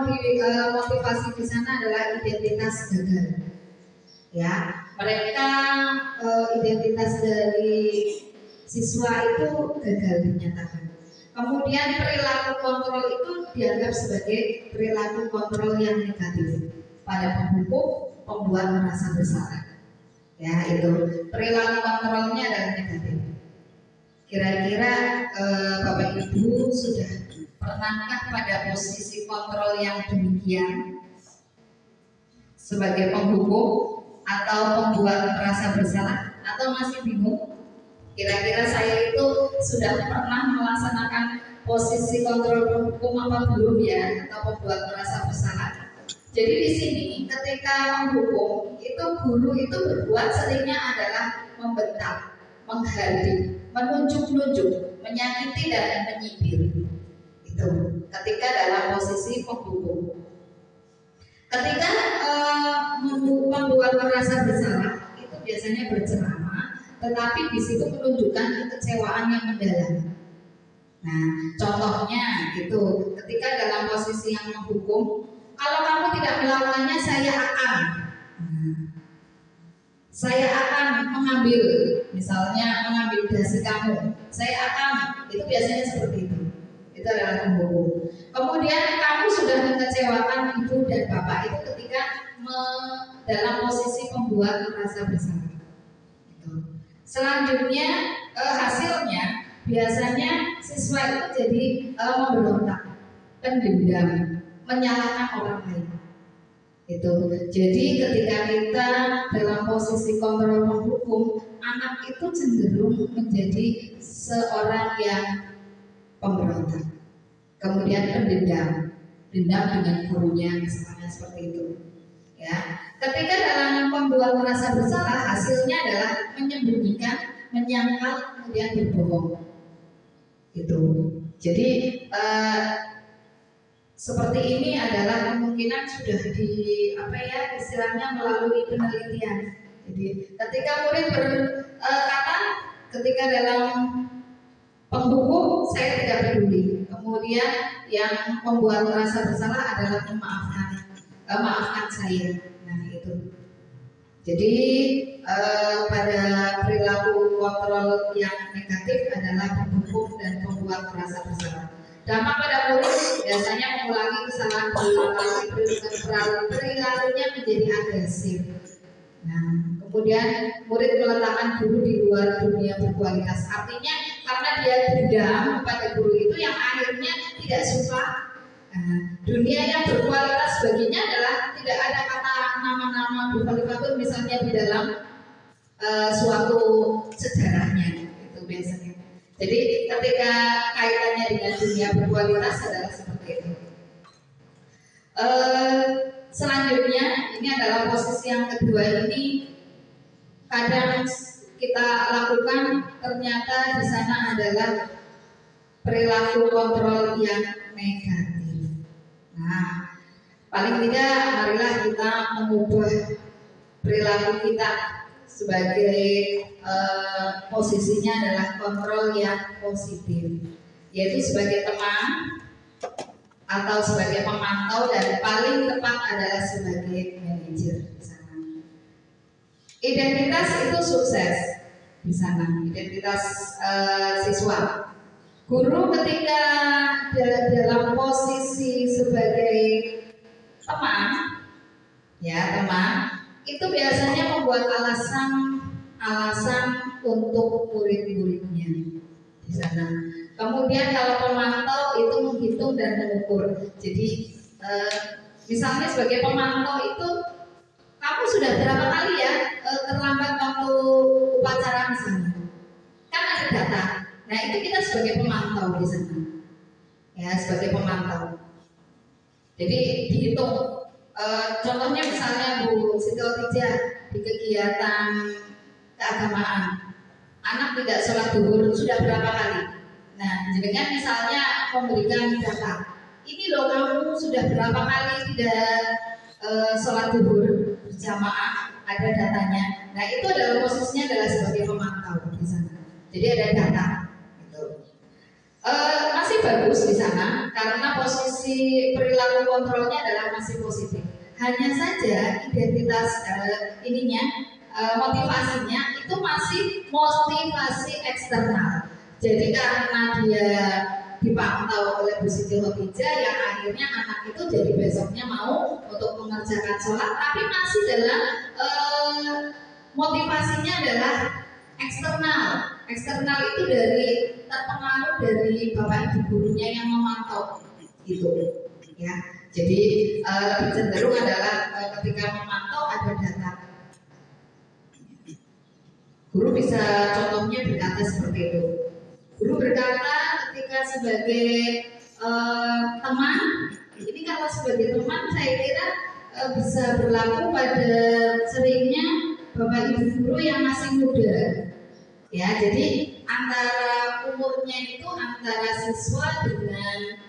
motivasi di sana adalah identitas gagal. Ya, mereka identitas dari siswa itu gagal dinyatakan. Kemudian perilaku kontrol itu dianggap sebagai perilaku kontrol yang negatif pada pembuku pembuat merasa bersalah. Ya itu perilaku kontrolnya adalah negatif. Kira-kira Bapak Ibu sudah pernahkah pada posisi kontrol yang demikian sebagai pembuku atau pembuat merasa bersalah atau masih bingung? Kira-kira saya itu sudah pernah melaksanakan posisi kontrol hukum apa belum ya, atau membuat merasa bersalah. Jadi di sini ketika menghukum itu guru itu berbuat seringnya adalah membentak, menghardik, menunjuk-nunjuk, menyakiti dan menyindir. Itu ketika dalam posisi penghukum. Ketika membuat merasa bersalah itu biasanya berceramah, tetapi di situ menunjukkan kekecewaan yang mendalam. Nah, contohnya itu ketika dalam posisi yang menghukum, kalau kamu tidak melakukannya, saya akan mengambil, misalnya mengambil dasi kamu, saya akan, itu biasanya seperti itu. Itu adalah penghukum. Kemudian kamu sudah mengecewakan ibu dan bapak itu ketika dalam posisi pembuat merasa bersalah. Gitu. Selanjutnya hasilnya biasanya siswa itu jadi memberontak, pendendam, menyalahkan orang lain. Itu. Jadi ketika kita dalam posisi kontrol menghukum, anak itu cenderung menjadi seorang yang pemberontak, kemudian pendendam, dendam dengan gurunya, misalnya seperti itu. Ya, ketika dalam membuat merasa bersalah, hasilnya adalah menyembunyikan, menyangkal, kemudian berbohong. Itu. Jadi seperti ini adalah kemungkinan sudah istilahnya melalui penelitian. Jadi ketika murid berkata, ketika dalam penghukum saya tidak peduli, kemudian yang membuat merasa bersalah adalah maafkan saya. Nah itu. Jadi pada perilaku kontrol yang negatif adalah penghukum dan membuat merasa bersalah. Dampak pada murid biasanya mengulangi kesalahan berulang-ulang, perilakunya menjadi agresif. Nah, kemudian murid meletakkan guru di luar dunia berkualitas. Artinya karena dia dendam pada guru itu yang akhirnya tidak suka. Dunia yang berkualitas baginya adalah tidak ada kata nama-nama berkualitas misalnya di dalam suatu sejarahnya itu biasanya. Jadi ketika kaitannya dengan dunia berkualitas adalah seperti itu. Selanjutnya ini adalah posisi yang kedua ini kadang kita lakukan, ternyata di sana adalah perilaku kontrol yang negatif. Nah, paling tidak marilah kita mengubah perilaku kita sebagai posisinya adalah kontrol yang positif, yaitu sebagai teman atau sebagai pemantau, dan paling tepat adalah sebagai manajer di sana. Identitas itu sukses di sana, identitas siswa. Guru ketika dalam posisi sebagai teman, itu biasanya membuat alasan untuk murid-muridnya di sana. Kemudian kalau pemantau itu menghitung dan mengukur. Jadi misalnya sebagai pemantau itu kamu sudah berapa kali ya terlambat waktu upacara misalnya, kan ada data. Nah itu kita sebagai pemantau di sana, ya sebagai pemantau. Jadi dihitung. Contohnya misalnya Bu Siti Khotijah di kegiatan keagamaan, anak tidak sholat zuhur sudah berapa kali. Nah, jenengan misalnya memberikan data, ini loh kamu sudah berapa kali tidak sholat zuhur berjamaah, ada datanya. Nah, itu adalah posisinya adalah sebagai pemantau di sana. Jadi ada data. Gitu. Masih bagus di sana karena posisi perilaku kontrolnya adalah masih positif. Hanya saja identitas motivasinya itu masih motivasi eksternal. Jadi karena dia dipantau oleh Bu Siti Khotijah, yang akhirnya anak itu jadi besoknya mau untuk mengerjakan sholat, tapi masih dalam motivasinya adalah eksternal. Eksternal itu terpengaruh dari bapak ibu gurunya yang memantau, gitu, ya. Jadi lebih cenderung adalah ketika memantau ada data. Guru bisa contohnya berkata seperti itu. Guru berkata ketika sebagai teman, ini kalau sebagai teman saya kira bisa berlaku pada seringnya bapak ibu guru yang masih muda. Ya, jadi antara umurnya itu antara siswa dengan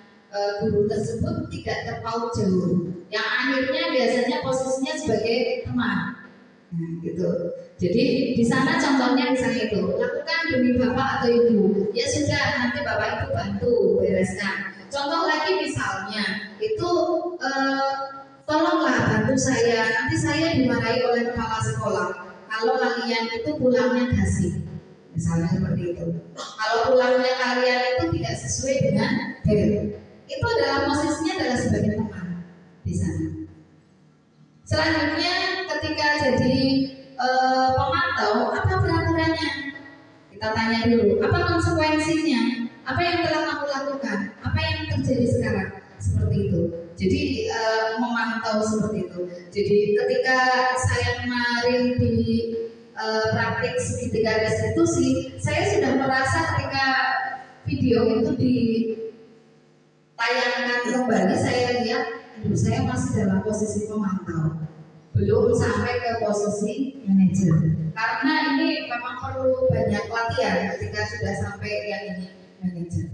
guru tersebut tidak terpaut jauh. Yang akhirnya biasanya posisinya sebagai teman. Nah, gitu. Jadi di sana contohnya misalnya itu, lakukan demi bapak atau ibu. Ya sudah, nanti bapak ibu bantu bereskan. Contoh lagi misalnya itu tolonglah bantu saya. Nanti saya dimarahi oleh kepala sekolah. Kalau kalian itu pulangnya kasih. Misalnya seperti itu. Kalau pulangnya kalian itu tidak sesuai dengan bel, itu adalah posisinya adalah sebagai teman di sana. Selanjutnya ketika kita tanya dulu, apa konsekuensinya? Apa yang telah kamu lakukan? Apa yang terjadi sekarang? Seperti itu. Jadi memantau seperti itu. Jadi ketika saya kemarin di praktik segitiga restitusi, saya sudah merasa ketika video itu ditayangkan kembali, saya lihat, saya masih dalam posisi pemantau, belum sampai ke posisi manajer. Karena ini memang perlu banyak latihan ketika sudah sampai yang ini manajer.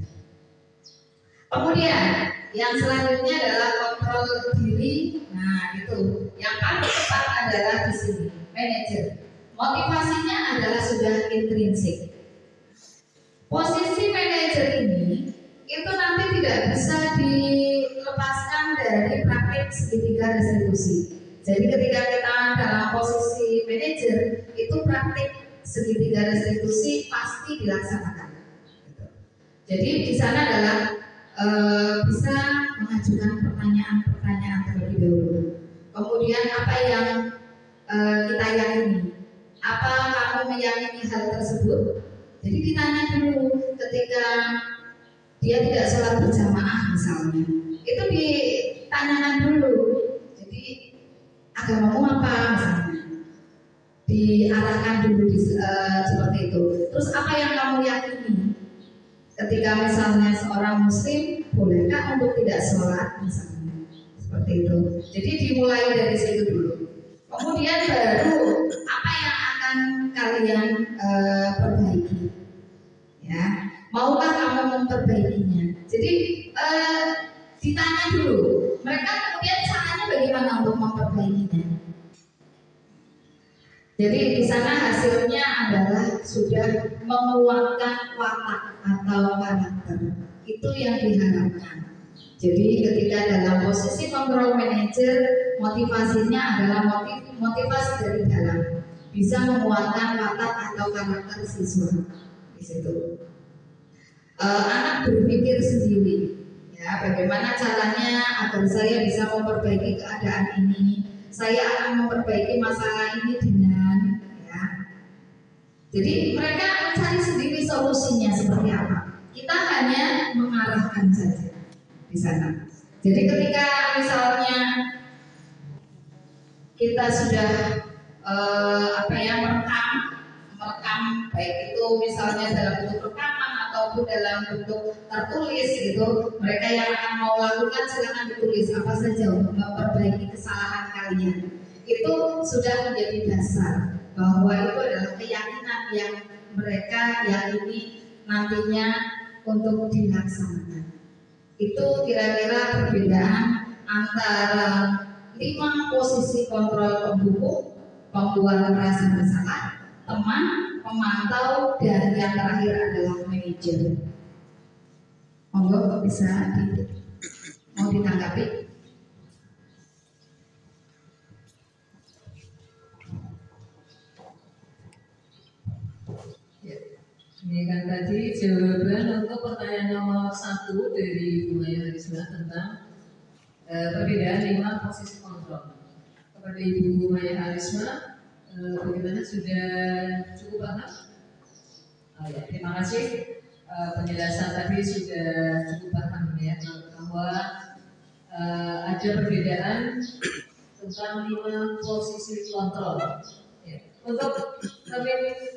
Kemudian yang selanjutnya adalah kontrol diri. Nah itu yang paling tepat adalah di sini manajer. Motivasinya adalah sudah intrinsik. Posisi manajer ini itu nanti tidak bisa dilepaskan dari praktik segitiga restitusi. Jadi ketika kita dalam posisi manajer, itu praktik segitiga restitusi pasti dilaksanakan. Jadi di sana adalah bisa mengajukan pertanyaan-pertanyaan terlebih dahulu. Kemudian apa yang kita yakini? Apa kamu meyakini hal tersebut? Jadi ditanya dulu ketika dia tidak sholat berjamaah misalnya, itu ditanyakan dulu. Jadi agamamu apa misalnya? Diarahkan dulu seperti itu. Terus apa yang kamu yakini? Ketika misalnya seorang muslim, bolehkah untuk tidak sholat misalnya? Seperti itu. Jadi dimulai dari situ dulu. Kemudian baru apa yang akan kalian perbaiki? Ya, maukah kamu memperbaikinya? Jadi ditanya dulu. Mereka kemudian caranya bagaimana untuk memperbaikinya? Jadi di sana hasilnya adalah sudah menguatkan watak atau karakter. Itu yang diharapkan. Jadi ketika dalam posisi kontrol manager, motivasinya adalah motivasi dari dalam, bisa menguatkan watak atau karakter siswa di situ. Anak berpikir sendiri, ya bagaimana caranya agar saya bisa memperbaiki keadaan ini, saya akan memperbaiki masalah ini dengan, ya. Jadi mereka mencari sendiri solusinya seperti apa. Kita hanya mengarahkan saja di sana. Jadi ketika misalnya kita sudah merekam baik itu misalnya dalam bentuk rekaman ataupun dalam bentuk tertulis gitu, mereka yang akan mau lakukan silakan ditulis apa saja untuk memperbaiki kesalahan kalian. Itu sudah menjadi dasar bahwa itu adalah keyakinan yang mereka yakini nantinya untuk dilaksanakan. Itu kira-kira perbedaan antara 5 posisi kontrol pembuku, pembuat merasa bersalah, teman, pemantau, dan yang terakhir adalah manajer. Monggo bisa mau ditanggapi? Ini kan tadi jawaban untuk pertanyaan nomor 1 dari Bu Maya Harisma tentang perbedaan 5 posisi kontrol. Kepada Ibu Maya Harisma, bagaimana, sudah cukup paham? Oh ya, terima kasih. Penjelasan tadi sudah cukup paham ya, bahwa ada perbedaan tentang 5 posisi kontrol. Ya. Untuk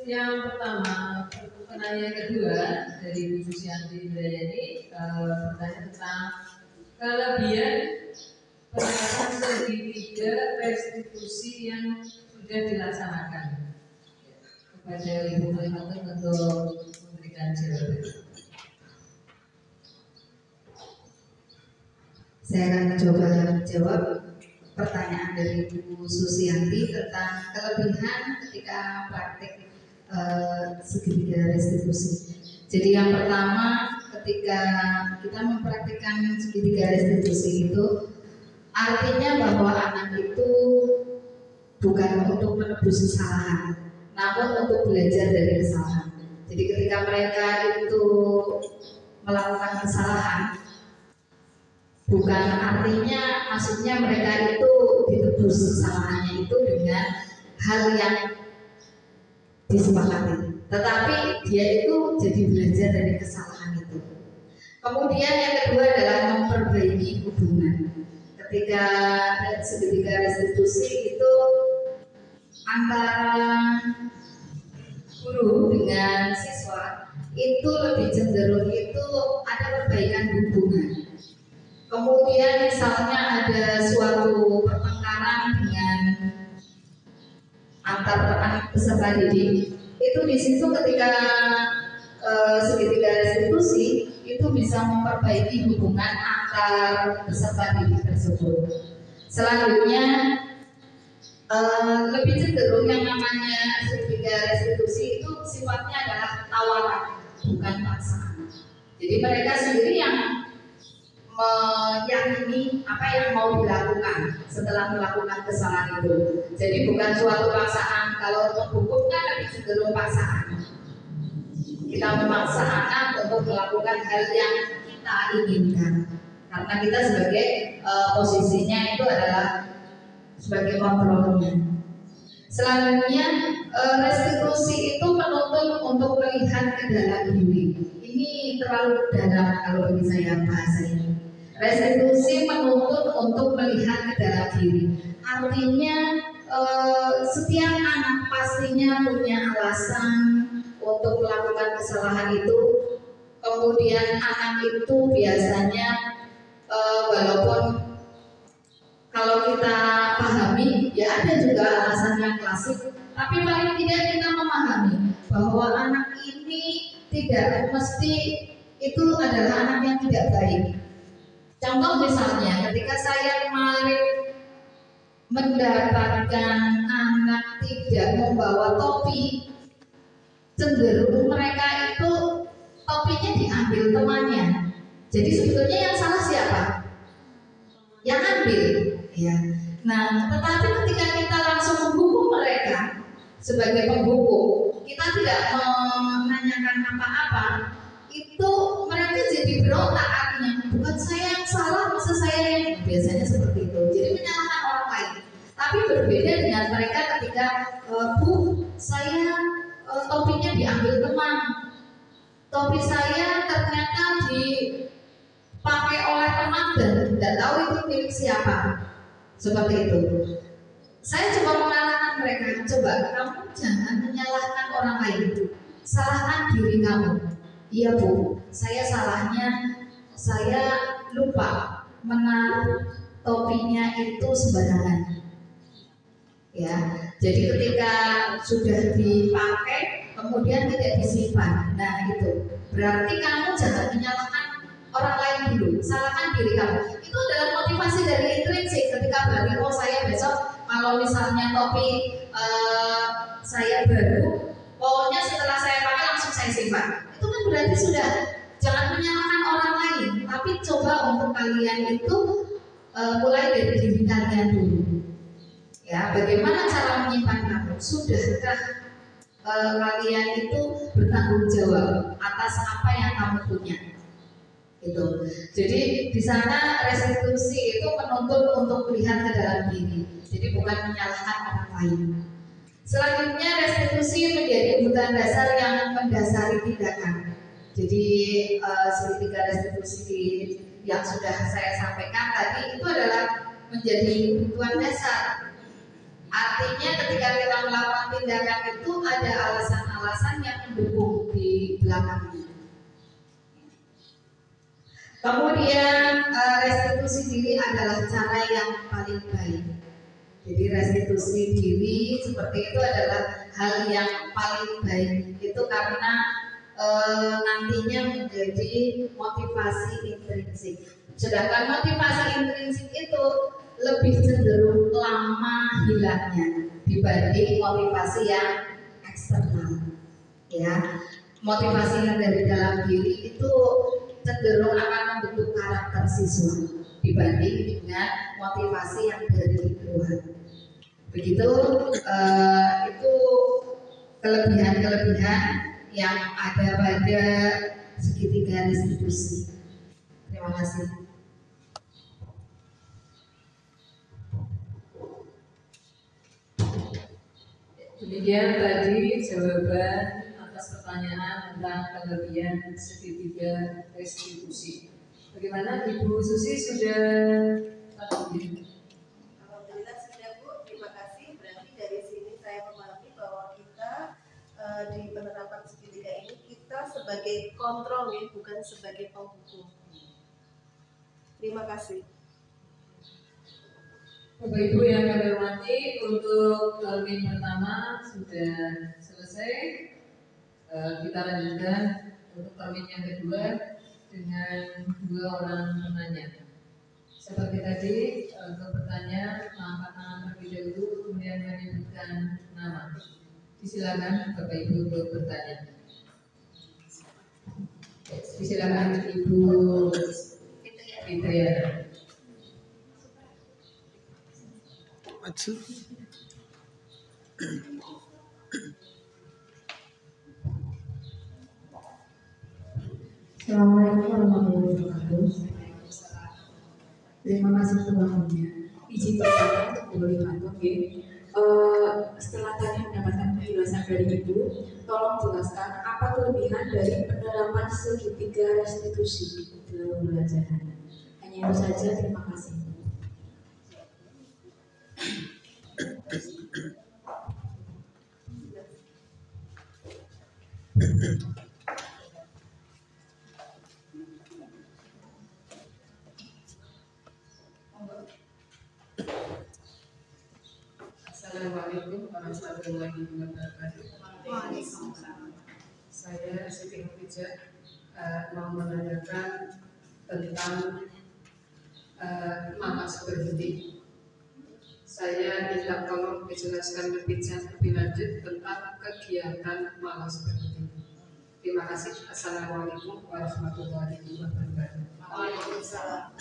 yang pertama, pertanyaan kedua dari Bu Susianti Indrayani bertanya tentang kelebihan penegakan segitiga restitusi yang sudah dilaksanakan. Kepada Ibu Maimunah untuk memberikan jawaban. Saya akan mencoba menjawab pertanyaan dari Bu Susianti tentang kelebihan ketika praktik segitiga restitusi. Jadi yang pertama, ketika kita mempraktikkan segitiga restitusi itu artinya bahwa anak itu bukan untuk menebus kesalahan, namun untuk belajar dari kesalahan. Jadi ketika mereka itu melakukan kesalahan, bukan artinya maksudnya mereka itu ditebus kesalahannya itu dengan hal yang disepakati, tetapi dia itu jadi belajar dari kesalahan itu. Kemudian yang kedua adalah memperbaiki hubungan. Ketika segitiga restitusi itu antara guru dengan siswa itu lebih cenderung itu ada perbaikan hubungan. Kemudian misalnya ada suatu pertengkaran dengan antar anak peserta didik, itu di situ ketika segitiga restitusi itu bisa memperbaiki hubungan antar peserta didik tersebut. Selanjutnya lebih cenderung yang namanya segitiga restitusi itu sifatnya adalah tawaran, bukan paksaan. Jadi mereka sendiri yang meyakini apa yang mau dilakukan setelah melakukan kesalahan itu. Jadi bukan suatu paksaan. Kalau menghukum kan lebih cenderung paksaan. Kita memaksa anak untuk melakukan hal yang kita inginkan, karena kita sebagai posisinya itu adalah sebagai kontrolnya. Selanjutnya restitusi itu menuntut untuk melihat ke dalam diri. Ini terlalu dalam kalau bagi saya bahasa ini. Restitusi menuntut untuk melihat ke dalam diri. Artinya setiap anak pastinya punya alasan untuk melakukan kesalahan itu. Kemudian anak itu biasanya walaupun kalau kita pahami ya ada juga alasan yang klasik, tapi paling tidak kita memahami bahwa anak ini tidak mesti itu adalah anak yang tidak baik. Contoh misalnya ketika saya kemarin mendapatkan anak tidak membawa topi, cenderung mereka itu topinya diambil temannya. Jadi sebetulnya yang salah siapa? Yang ambil, ya. Nah, tetapi ketika kita langsung menghukum mereka sebagai penghukum, kita tidak menanyakan apa-apa, itu mereka jadi berontak artinya. Bukan saya yang salah, masa saya yang biasanya seperti itu. Jadi menyalahkan orang lain. Tapi berbeda dengan mereka ketika Bu, saya topinya diambil teman. Topi saya ternyata dipakai oleh teman dan tidak tahu itu milik siapa. Seperti itu. Saya coba mengarahkan mereka, coba kamu jangan menyalahkan orang lain. Salahkan diri kamu. Iya Bu, saya salahnya saya lupa menaruh topinya itu sembarangan. Ya, jadi ketika sudah dipakai kemudian tidak disimpan. Nah itu berarti kamu jangan menyalahkan orang lain dulu, salahkan diri kamu. Itu adalah motivasi dari intrinsik. Ketika berarti oh saya besok kalau misalnya topi saya baru, pokoknya setelah saya pakai langsung saya simpan. Itu kan berarti sudah jangan menyalahkan orang lain, tapi coba untuk kalian itu mulai dari diri kalian dulu. Ya, bagaimana cara menyimpan kamu? Sudahkah kalian itu bertanggung jawab atas apa yang kamu punya? Gitu. Jadi di sana restitusi itu menuntut untuk melihat ke dalam diri. Jadi bukan menyalahkan orang lain. Selanjutnya restitusi menjadi kebutuhan dasar yang mendasari tindakan. Jadi segitiga restitusi yang sudah saya sampaikan tadi itu adalah menjadi kebutuhan dasar. Artinya ketika kita melakukan tindakan itu ada alasan-alasan yang mendukung di belakangnya. Kemudian restitusi diri adalah cara yang paling baik. Jadi restitusi diri seperti itu adalah hal yang paling baik. Itu karena nantinya menjadi motivasi intrinsik. Sedangkan motivasi intrinsik itu lebih cenderung lama hilangnya dibanding motivasi yang eksternal. Ya, motivasi yang dari dalam diri itu cenderung akan membentuk karakter siswa dibanding dengan motivasi yang dari luar. Begitu itu kelebihan-kelebihan yang ada pada segitiga restitusi. Terima kasih. Demikian tadi jawaban atas pertanyaan tentang kelebihan segitiga restitusi. Bagaimana Ibu Susi sudah tahu? Alhamdulillah sudah Bu, terima kasih. Berarti dari sini saya memahami bahwa kita di penerapan segitiga ini kita sebagai kontrol ya, bukan sebagai penghukum. Terima kasih. Bapak Ibu yang kami hormati, untuk termin pertama sudah selesai. Kita lanjutkan untuk termin yang kedua dengan 2 orang penanya. Seperti tadi, untuk bertanya angkat tangan terlebih dahulu, kemudian menyebutkan nama. Silakan Bapak Ibu untuk bertanya. Silakan Ibu Fitriana. Maju. Assalamualaikum warahmatullahi wabarakatuh. Terima kasih untuk waktunya. Izin bertanya untuk Bu Limanto, setelah tadi mendapatkan penjelasan dari Ibu, tolong jelaskan apa kelebihan dari penerapan segitiga restitusi dalam pembelajaran. Hanya itu saja, terima kasih. Assalamualaikum warahmatullahi wabarakatuh. Saya Siti Khadijah mau menanyakan tentang makas berhenti. Saya minta tolong dijelaskan lebih lanjut tentang kegiatan malas berhenti. Terima kasih. Assalamualaikum warahmatullahi wabarakatuh. Waalaikumsalam.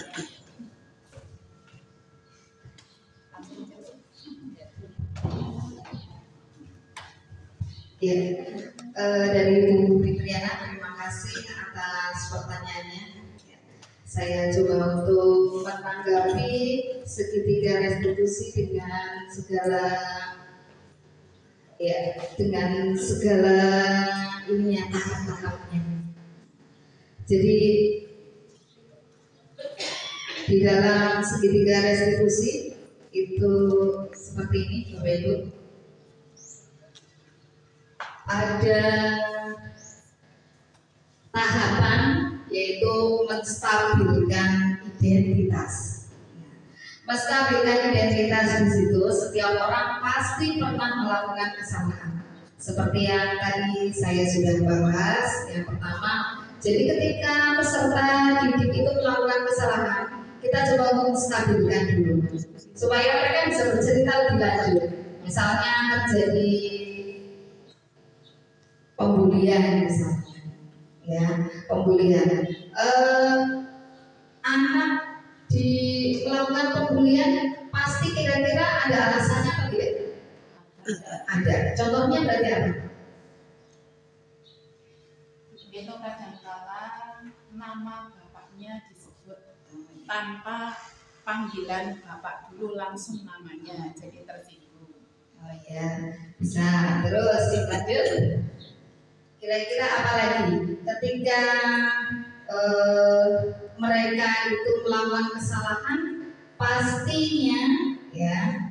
Ya, dari Bu Fitriana, terima kasih atas pertanyaannya. Saya coba untuk menanggapi segitiga restitusi dengan segala ininya, tahap-tahapnya. Jadi di dalam segitiga restitusi itu seperti ini, Bapak Ibu. Ada tahapan yaitu menstabilkan identitas. Menstabilkan identitas di situ, setiap orang pasti pernah melakukan kesalahan. Seperti yang tadi saya sudah bahas, yang pertama, jadi ketika peserta didik itu melakukan kesalahan, kita coba untuk menstabilkan dulu, supaya mereka bisa bercerita lebih lanjut. Misalnya terjadi pembulian misalnya, ya pembulian. Anak melakukan pembulian pasti kira-kira ada alasannya atau tidak? Ada. Contohnya berarti apa? Itu kadang-kala nama bapaknya disebut tanpa panggilan bapak dulu, langsung namanya, jadi tersinggung. Oh ya, bisa. Terus lanjut. Kira-kira apa lagi? Ketika mereka itu melakukan kesalahan, pastinya ya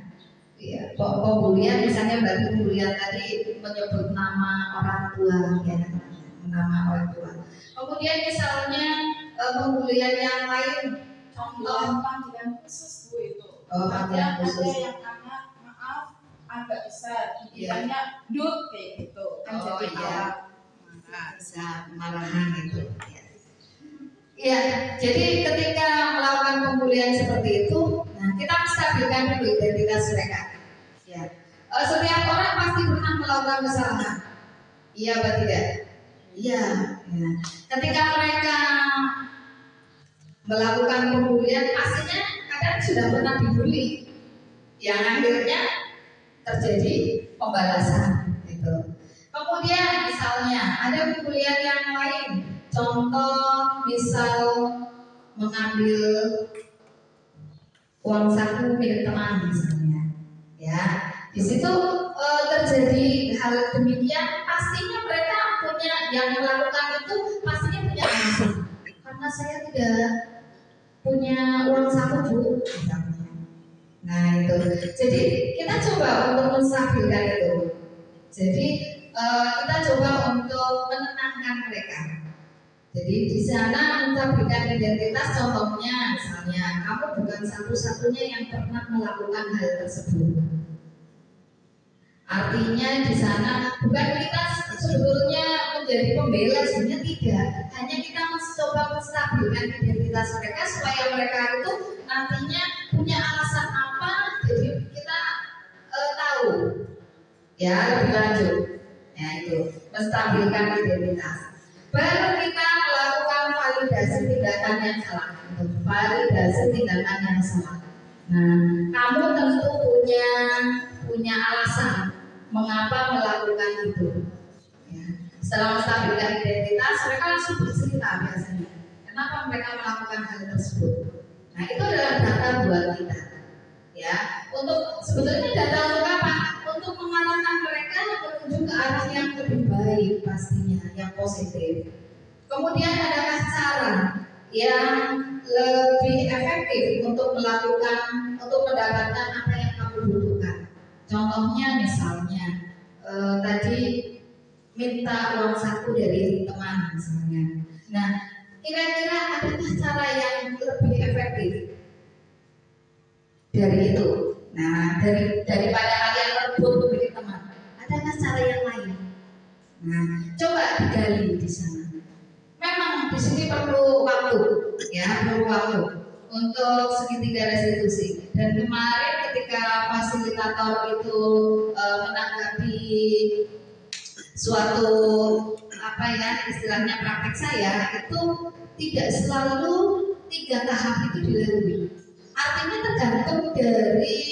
pembulian, misalnya berarti pembulian tadi menyebut nama orang tua, ya, nama orang tua. Kemudian misalnya pembulian yang lain, contoh Panggilan khusus Bu itu. panggilan khusus. Ada yang anak maaf agak besar, dipanggilnya Dut kayak gitu. Kan jadi iya. Bisa kemarahan gitu. Ya, jadi ketika melakukan pembulian seperti itu, nah kita menstabilkan dulu identitas mereka. Ya, setiap orang pasti pernah melakukan kesalahan. Iya atau tidak? Iya. Ya. Ketika mereka melakukan pembulian, pastinya kadang sudah pernah dibully, yang akhirnya terjadi pembalasan. Gitu. Kemudian misalnya ada pembulian yang lain. Contoh misal mengambil uang saku milik teman misalnya, ya di situ terjadi hal demikian, pastinya mereka punya yang melakukan itu pastinya punya alasan. Karena saya tidak punya uang saku Bu, misalnya. Nah itu, jadi kita coba untuk menstabilkan itu. Jadi kita coba untuk menenangkan mereka. Jadi di sana menstabilkan identitas, contohnya misalnya kamu bukan satu-satunya yang pernah melakukan hal tersebut. Artinya di sana bukan kita sebetulnya menjadi pembela, sebenarnya tidak. Hanya kita mencoba menstabilkan identitas mereka supaya mereka itu nantinya punya alasan apa. Jadi kita tahu ya lebih lanjut. Ya itu menstabilkan identitas. Baru kita melakukan validasi tindakan yang salah. Validasi tindakan yang salah. Nah, kamu tentu punya alasan mengapa melakukan itu. Ya. Setelah menstabilkan identitas, mereka langsung bercerita biasanya. Kenapa mereka melakukan hal tersebut? Nah, itu adalah data buat kita. Ya, untuk sebetulnya data untuk apa? Untuk mengarahkan mereka menuju ke arah yang lebih baik pastinya, yang positif. Kemudian adakah cara yang lebih efektif untuk mendapatkan apa yang kamu butuhkan? Contohnya misalnya tadi minta uang saku dari teman misalnya. Nah, kira-kira adakah cara yang lebih efektif dari itu? Nah, daripada kalian berebut dari teman, adakah cara yang lain? Nah, coba digali di sana. Memang di sini perlu waktu, ya, perlu waktu untuk segitiga restitusi. Dan kemarin ketika fasilitator itu menanggapi suatu istilahnya praktek saya, itu tidak selalu 3 tahap itu dilalui. Artinya tergantung dari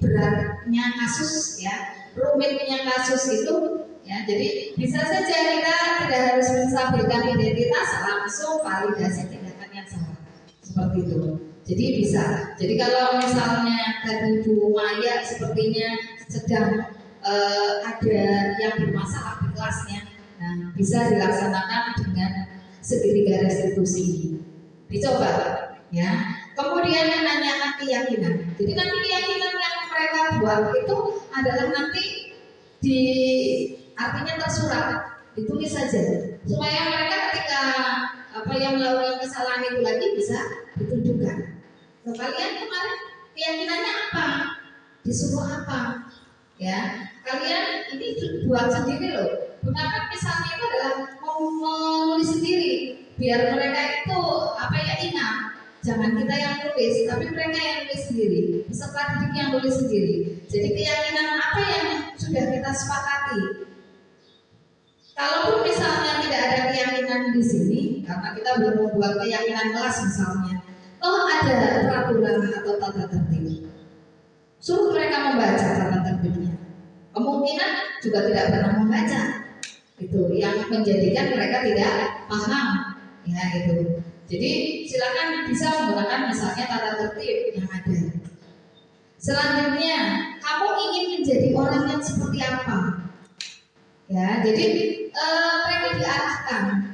beratnya kasus, ya, rumitnya kasus itu. Ya, jadi bisa saja kita tidak harus menstabilkan identitas, langsung validasi tindakan yang salah seperti itu. Jadi bisa. Jadi kalau misalnya tadi Bu Maya sepertinya sedang ada yang bermasalah di kelasnya, nah bisa dilaksanakan dengan segitiga restitusi. Dicoba, ya. Kemudian yang nanyakan keyakinan. Jadi nanti keyakinan yang mereka buat itu adalah nanti artinya tersurat, ditulis saja supaya mereka ketika yang melakukan kesalahan itu lagi bisa ditunjukkan. Nah, kalian kemarin keyakinannya apa? Disuruh apa? Ya, kalian ini buat sendiri loh. Gunakan misalnya itu adalah menulis sendiri biar mereka itu ingat. Jangan kita yang nulis, tapi mereka yang nulis sendiri. Peserta didik yang nulis sendiri. Jadi keyakinan apa yang sudah kita sepakati? Kalaupun misalnya tidak ada keyakinan di sini, karena kita belum membuat keyakinan kelas misalnya, toh ada peraturan atau tata tertib. Suruh mereka membaca tata tertibnya. Kemungkinan juga tidak pernah membaca. Itu yang menjadikan mereka tidak paham. Ya itu. Jadi silakan bisa menggunakan misalnya tata tertib yang ada. Selanjutnya, kamu ingin menjadi orang yang seperti apa? Ya, jadi mereka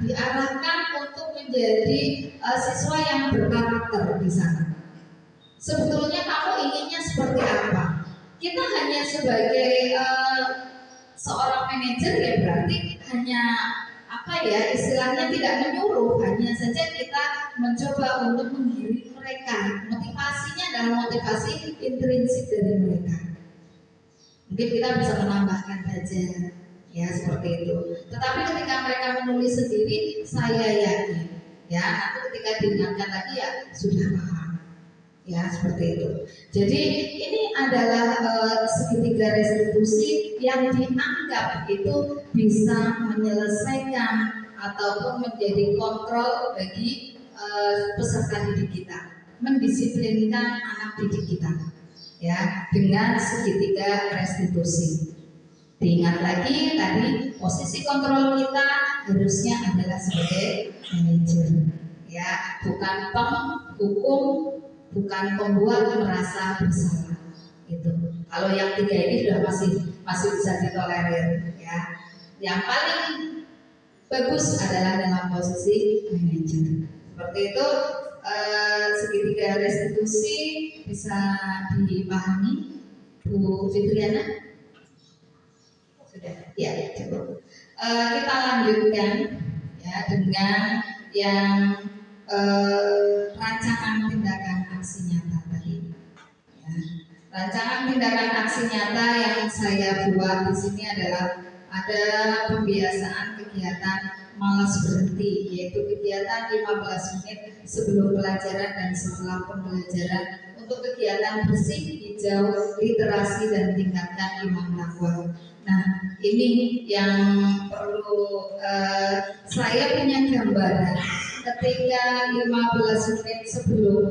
diarahkan untuk menjadi siswa yang berkarakter di sana. Sebetulnya kamu inginnya seperti apa? Kita hanya sebagai seorang manajer ya berarti hanya istilahnya tidak menyuruh, hanya saja kita mencoba untuk menggiring mereka. Motivasinya adalah motivasi intrinsik dari mereka. Mungkin kita bisa menambahkan saja. Ya seperti itu. Tetapi ketika mereka menulis sendiri, saya yakin, ya nanti ketika diingatkan lagi ya sudah paham. Ya seperti itu. Jadi ini adalah segitiga restitusi yang dianggap itu bisa menyelesaikan ataupun menjadi kontrol bagi peserta didik kita, mendisiplinkan anak didik kita, ya dengan segitiga restitusi. Diingat lagi tadi posisi kontrol kita harusnya adalah sebagai manajer, ya bukan penghukum, bukan pembuat merasa bersalah. Itu. Kalau yang 3 ini sudah masih bisa ditolerir, ya. Yang paling bagus adalah dalam posisi manajer. Seperti itu, segitiga restitusi bisa dipahami, Bu Fitriana? Sudah, ya cukup. Kita lanjutkan ya dengan yang rancangan tindakan aksi nyata tadi. Ya. Rancangan tindakan aksi nyata yang saya buat di sini adalah ada pembiasaan kegiatan malas berhenti, yaitu kegiatan 15 menit sebelum pelajaran dan setelah pembelajaran untuk kegiatan bersih, hijau, literasi dan tingkatkan iman takwa. Nah, ini yang perlu saya punya gambaran ketika 15 menit sebelum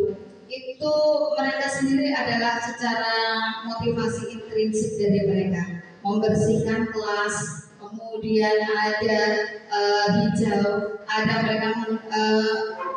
itu mereka sendiri adalah secara motivasi intrinsik dari mereka membersihkan kelas, kemudian ada hijau, ada mereka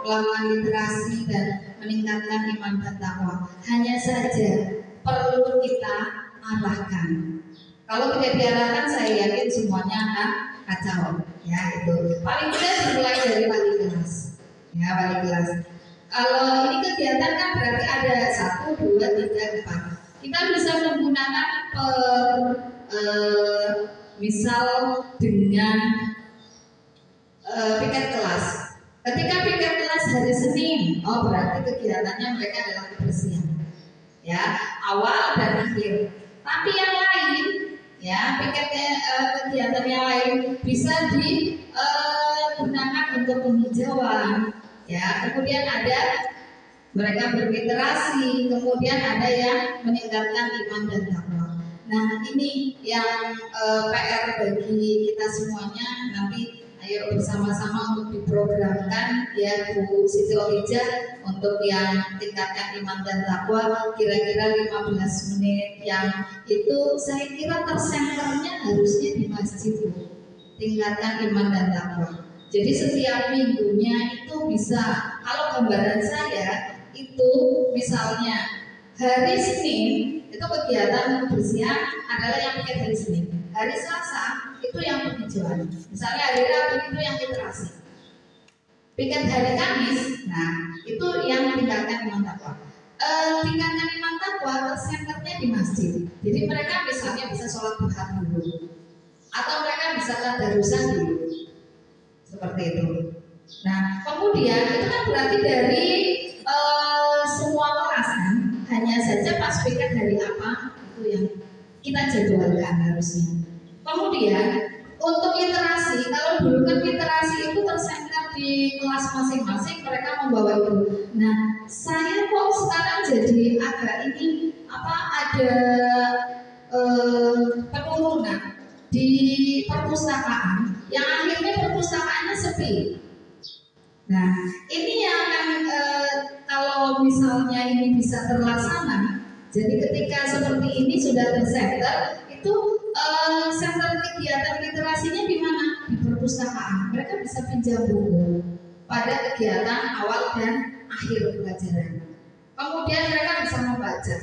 melakukan literasi dan meningkatkan iman dan takwa. Hanya saja perlu kita arahkan. Kalau tidak diarahkan, saya yakin semuanya akan kacau. Ya itu. Paling tidak dimulai dari wali kelas. Ya wali kelas. Kalau ini kegiatan kan berarti ada 1, 2, 3, 4. Kita bisa menggunakan misal dengan piket kelas. Ketika piket kelas hari Senin, berarti kegiatannya mereka adalah kebersihan, ya awal dan akhir. Tapi yang lain, ya piketnya kegiatan yang lain bisa digunakan untuk penghijauan, ya. Kemudian ada mereka berliterasi, kemudian ada yang meningkatkan iman dan takwa. Nah ini yang PR bagi kita semuanya, nanti ayo bersama-sama untuk diprogramkan ya Bu Siti Olija untuk yang tingkatkan iman dan takwa kira-kira 15 menit yang itu saya kira tersenternya harusnya di masjid Bu, tingkatkan iman dan takwa. Jadi setiap minggunya itu bisa, kalau gambaran saya itu misalnya hari Senin itu kegiatan kebersihan adalah yang piket hari Senin. Hari Selasa itu yang penghijauan. Misalnya hari Rabu itu yang literasi. Piket hari Kamis, nah itu yang tingkatkan iman takwa. Tingkatkan iman takwa tersenternya di masjid. Jadi mereka misalnya bisa sholat duha dulu, atau mereka bisa tadarusan dulu, seperti itu. Nah kemudian itu kan berarti dari semua kelas kan, hanya saja pas piket hari apa itu yang kita jadwalkan harusnya. Kemudian untuk literasi, kalau dulu kan literasi itu tersenter di kelas masing-masing, mereka membawa itu. Nah, saya kok sekarang jadi agak ini ada penurunan di perpustakaan, yang akhirnya perpustakaannya sepi. Nah, ini yang kalau misalnya ini bisa terlaksana, jadi ketika seperti ini sudah tersenter, itu center kegiatan literasinya di mana? Di perpustakaan. Mereka bisa pinjam buku pada kegiatan awal dan akhir pelajaran. Kemudian mereka bisa membaca.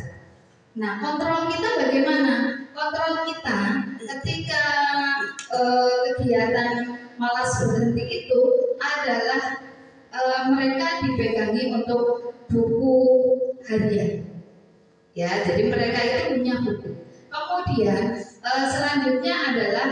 Nah, kontrol kita bagaimana? Kontrol kita ketika kegiatan malas berhenti itu adalah mereka dipegangi untuk buku harian. Ya, jadi mereka itu punya buku. Kemudian selanjutnya adalah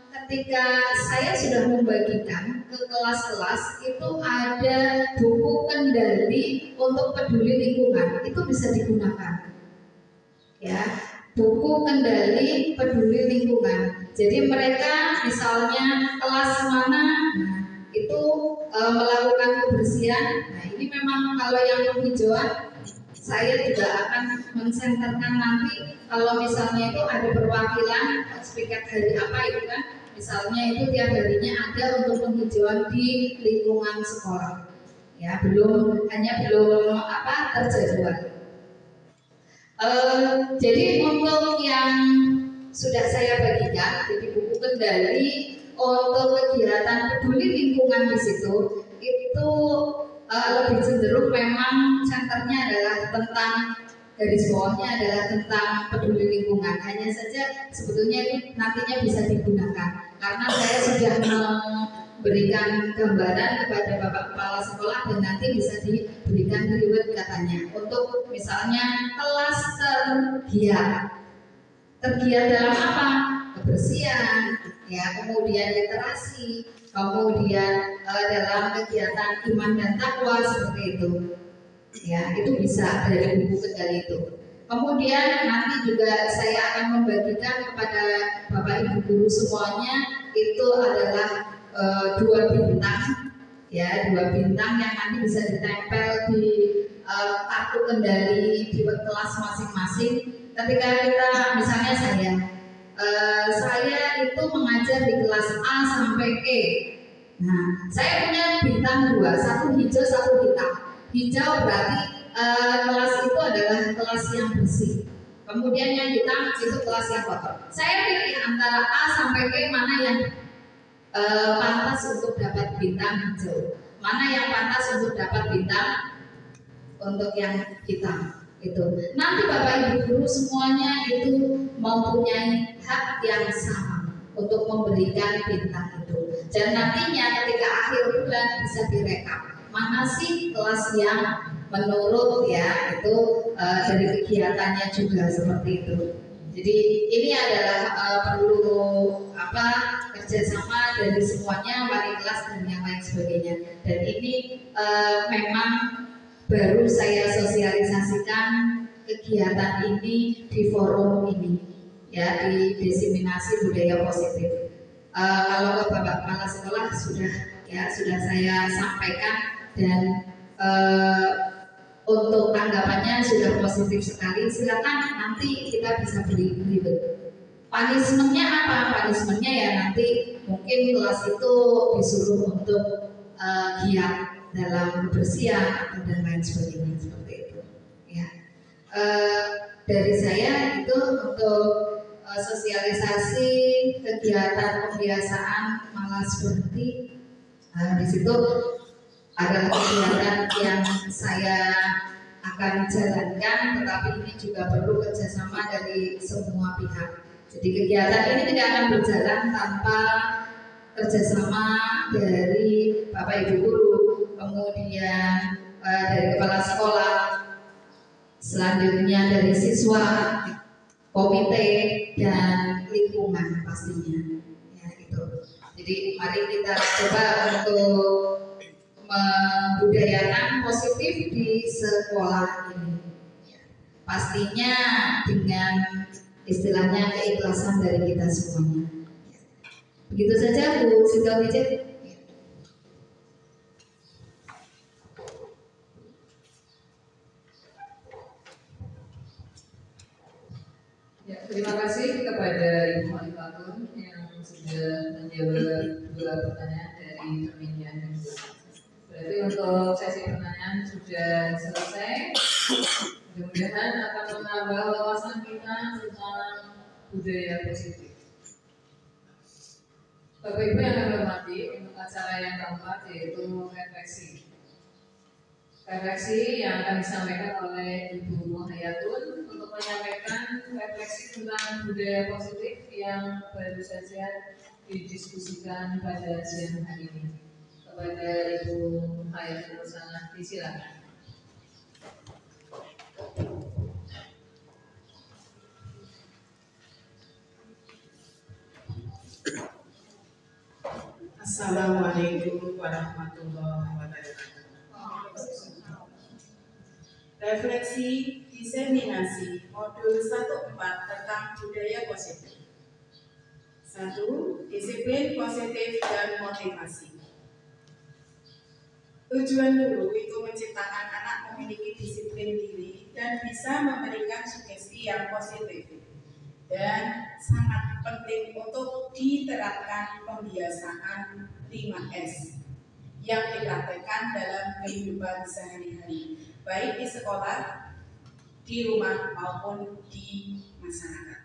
ketika saya sudah membagikan ke kelas-kelas itu ada buku kendali untuk peduli lingkungan, itu bisa digunakan. Ya, buku kendali peduli lingkungan. Jadi mereka misalnya kelas mana, nah, itu melakukan kebersihan. Nah ini memang kalau yang penghijauan saya juga akan mensenterkan nanti kalau misalnya itu ada perwakilan speaker hari apa itu kan, misalnya itu tiap harinya ada untuk penghijauan di lingkungan sekolah. Ya belum terjadwal. Jadi untuk yang sudah saya bagikan, jadi buku kendali untuk kegiatan peduli lingkungan di situ itu lebih cenderung memang senternya adalah tentang garis bawahnya adalah tentang peduli lingkungan. Hanya saja sebetulnya itu nantinya bisa digunakan karena saya sudah memberikan gambaran kepada Bapak Kepala Sekolah dan nanti bisa diberikan reward katanya untuk misalnya kelas tergiat dalam apa? Kebersihan, ya, kemudian literasi, kemudian dalam kegiatan iman dan takwa seperti itu, ya, itu bisa dari buku Kendal itu. Kemudian nanti juga saya akan membagikan kepada Bapak Ibu guru semuanya itu adalah 2 bintang, ya, 2 bintang yang nanti bisa ditempel di kartu kendali di kelas masing-masing. Ketika kita misalnya saya itu mengajar di kelas A sampai E. Nah, saya punya bintang 2, satu hijau, satu hitam. Hijau berarti kelas itu adalah kelas yang bersih. Kemudian yang hitam itu kelas yang kotor. Saya pilih antara A sampai E mana yang pantas untuk dapat bintang hijau, mana yang pantas untuk dapat bintang untuk yang hitam. Itu nanti Bapak Ibu guru semuanya itu mempunyai hak yang sama untuk memberikan bintang itu. Dan nantinya ketika akhir bulan bisa direkap mana sih kelas yang menurut, ya, itu dari kegiatannya juga seperti itu. Jadi ini adalah perlu kerjasama dari semuanya, wali kelas dan yang lain sebagainya. Dan ini memang baru saya sosialisasikan kegiatan ini di forum ini, ya, di diseminasi budaya positif. Kalau ke Bapak Kepala Sekolah sudah saya sampaikan dan untuk tanggapannya sudah positif sekali. Silakan nanti kita bisa beri ribet. Punishmentnya apa? Punishmentnya ya nanti mungkin kelas itu disuruh untuk giat dalam kebersihan atau dan lain sebagainya seperti itu. Ya, dari saya itu untuk sosialisasi kegiatan pembiasaan malas berhenti. Di situ ada kegiatan yang saya akan jalankan, tetapi ini juga perlu kerjasama dari semua pihak. Jadi kegiatan ini tidak akan berjalan tanpa kerjasama dari Bapak Ibu guru, kemudian dari kepala sekolah, selanjutnya dari siswa, komite dan lingkungan pastinya. Ya, gitu. Jadi mari kita coba untuk membudayakan positif di sekolah ini. Ya, pastinya dengan istilahnya keikhlasan dari kita semuanya. Ya. Begitu saja Bu Sinta Wijaya. Ya, terima kasih kepada Ibu Wali Fatun yang sudah menjawab 2 pertanyaan dari pemilihan kedua. Berarti untuk sesi pertanyaan sudah selesai. Mudah-mudahan akan menambah wawasan kita tentang budaya positif. Bapak Ibu yang kami hormati, untuk acara yang keempat yaitu refleksi. Refleksi yang akan disampaikan oleh Ibu Hayatun untuk menyampaikan refleksi tentang budaya positif yang baru saja didiskusikan pada siang hari ini. Kepada Ibu Hayatun Rosanah, disilakan. Assalamualaikum warahmatullahi wabarakatuh. Refleksi diseminasi modul 14 tentang budaya positif. 1. Disiplin positif dan motivasi. Tujuan guru itu menciptakan anak memiliki disiplin diri dan bisa memberikan sugesti yang positif. Dan sangat penting untuk diterapkan pembiasaan 5S yang dipraktekkan dalam kehidupan sehari-hari, baik di sekolah, di rumah maupun di masyarakat.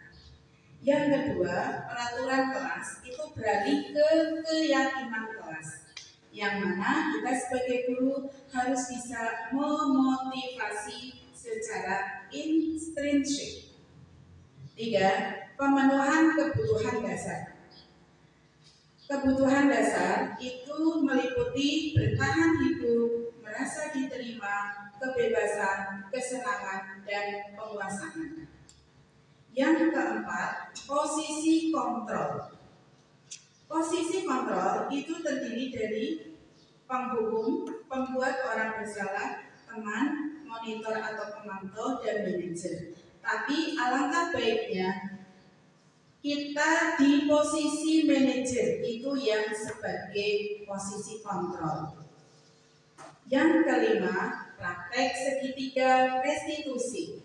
Yang kedua, peraturan kelas itu beralih ke keyakinan kelas, yang mana kita sebagai guru harus bisa memotivasi secara intrinsik. 3. Pemenuhan kebutuhan dasar. Kebutuhan dasar itu meliputi bertahan hidup, merasa diterima, kebebasan, kesenangan, dan penguasaan. Yang keempat, posisi kontrol. Posisi kontrol itu terdiri dari penghukum, pembuat orang bersalah, teman, monitor atau pemantau, dan manajer. Tapi alangkah baiknya kita di posisi manajer, itu yang sebagai posisi kontrol. Yang kelima, praktek segitiga restitusi.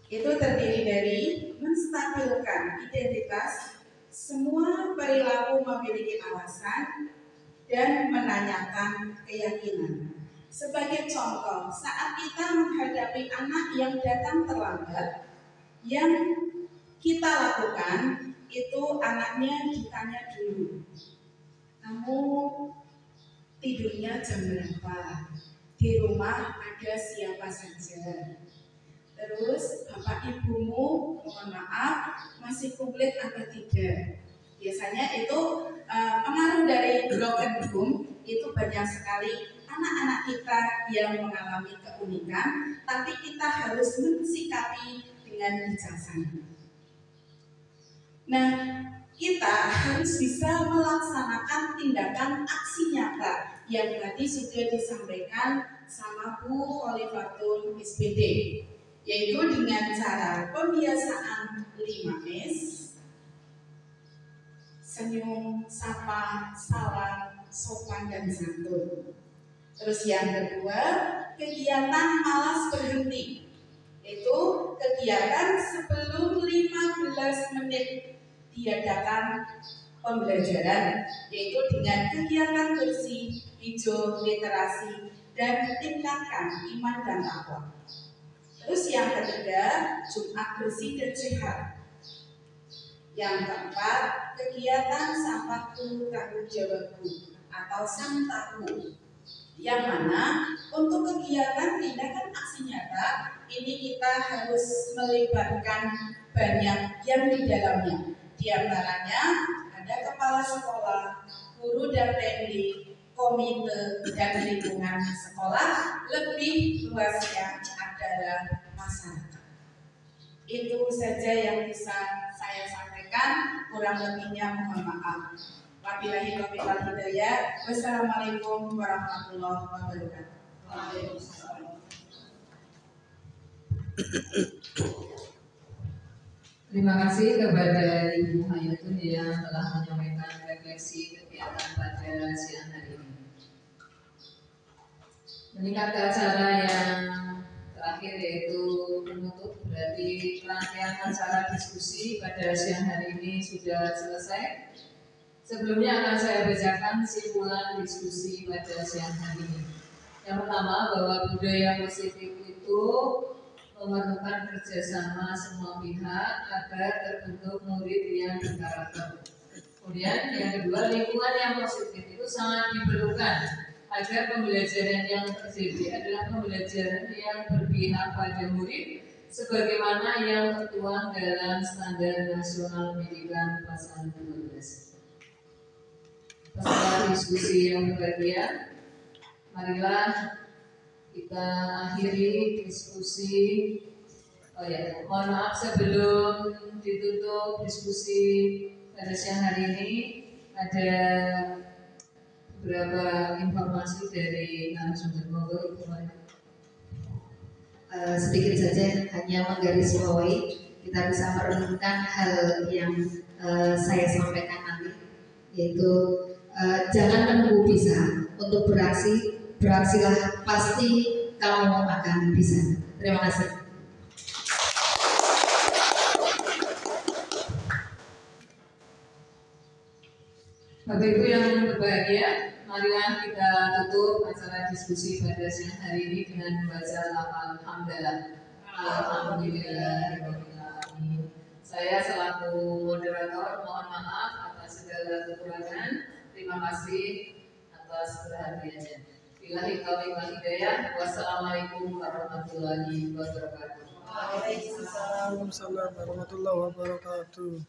Itu terdiri dari menstabilkan identitas, semua perilaku memiliki alasan, dan menanyakan keyakinan. Sebagai contoh, saat kita menghadapi anak yang datang terlambat, yang kita lakukan itu anaknya ditanya dulu, kamu tidurnya jam berapa? Di rumah ada siapa saja? Terus bapak ibumu, mohon maaf, masih kumplit atau tidak? Biasanya itu pengaruh dari broken home itu banyak sekali anak-anak kita yang mengalami keunikan, tapi kita harus mensikapi dengan bijaksana. Nah, kita harus bisa melaksanakan tindakan aksi nyata yang tadi sudah disampaikan sama Bu Khalifatun SPD, yaitu dengan cara pembiasaan 5S, senyum, sapa, salam, sopan, dan santun. Terus yang kedua, kegiatan malas berhenti. Itu kegiatan sebelum 15 menit diadakan pembelajaran, yaitu dengan kegiatan bersih, hijau, literasi, dan tingkatkan iman dan takwa. Terus yang ketiga, Jumat bersih dan sehat. Yang keempat, kegiatan sampaku tanggung jawabku atau Samtaku, yang mana untuk kegiatan tindakan aksi nyata ini kita harus melibatkan banyak yang di dalamnya. Di antaranya ada kepala sekolah, guru dan pendidik, komite dan lingkungan sekolah, lebih luasnya adalah masyarakat. Itu saja yang bisa saya sampaikan, kurang lebihnya mohon maaf. Wabillahi taufiq wal hidayah. Wassalamualaikum warahmatullahi wabarakatuh. Waalaikumsalam. Terima kasih kepada Ibu Hayatun yang telah menyampaikan refleksi kegiatan pada siang hari ini. Meningkat ke acara yang terakhir, yaitu penutup, berarti rangkaian acara diskusi pada siang hari ini sudah selesai. Sebelumnya akan saya bacakan kesimpulan diskusi pada siang hari ini. Yang pertama, bahwa budaya positif itu memerlukan kerjasama semua pihak agar terbentuk murid yang berkarakter. Kemudian yang kedua, lingkungan yang positif itu sangat diperlukan agar pembelajaran yang terjadi adalah pembelajaran yang berpihak pada murid sebagaimana yang tertuang dalam Standar Nasional Pendidikan Pasal 12. Setelah diskusi yang berbahagia, marilah kita akhiri diskusi. Mohon maaf, sebelum ditutup diskusi pada siang hari ini, ada beberapa informasi dari narasumber. Sedikit saja, hanya menggarisbawahi, kita bisa merenungkan hal yang saya sampaikan nanti, yaitu jangan menunggu bisa untuk beraksi. Beraksilah, pasti kamu akan bisa. Terima kasih. Bapak Ibu yang berbahagia, marilah kita tutup acara diskusi pada siang hari ini dengan membaca lafal hamdalah. Alhamdulillah. Saya selaku moderator mohon maaf atas segala kekurangan. Terima kasih atas perhatiannya. Billahi taufiq wal hidayah. Wassalamualaikum warahmatullahi wabarakatuh. Waalaikumsalam warahmatullahi wabarakatuh.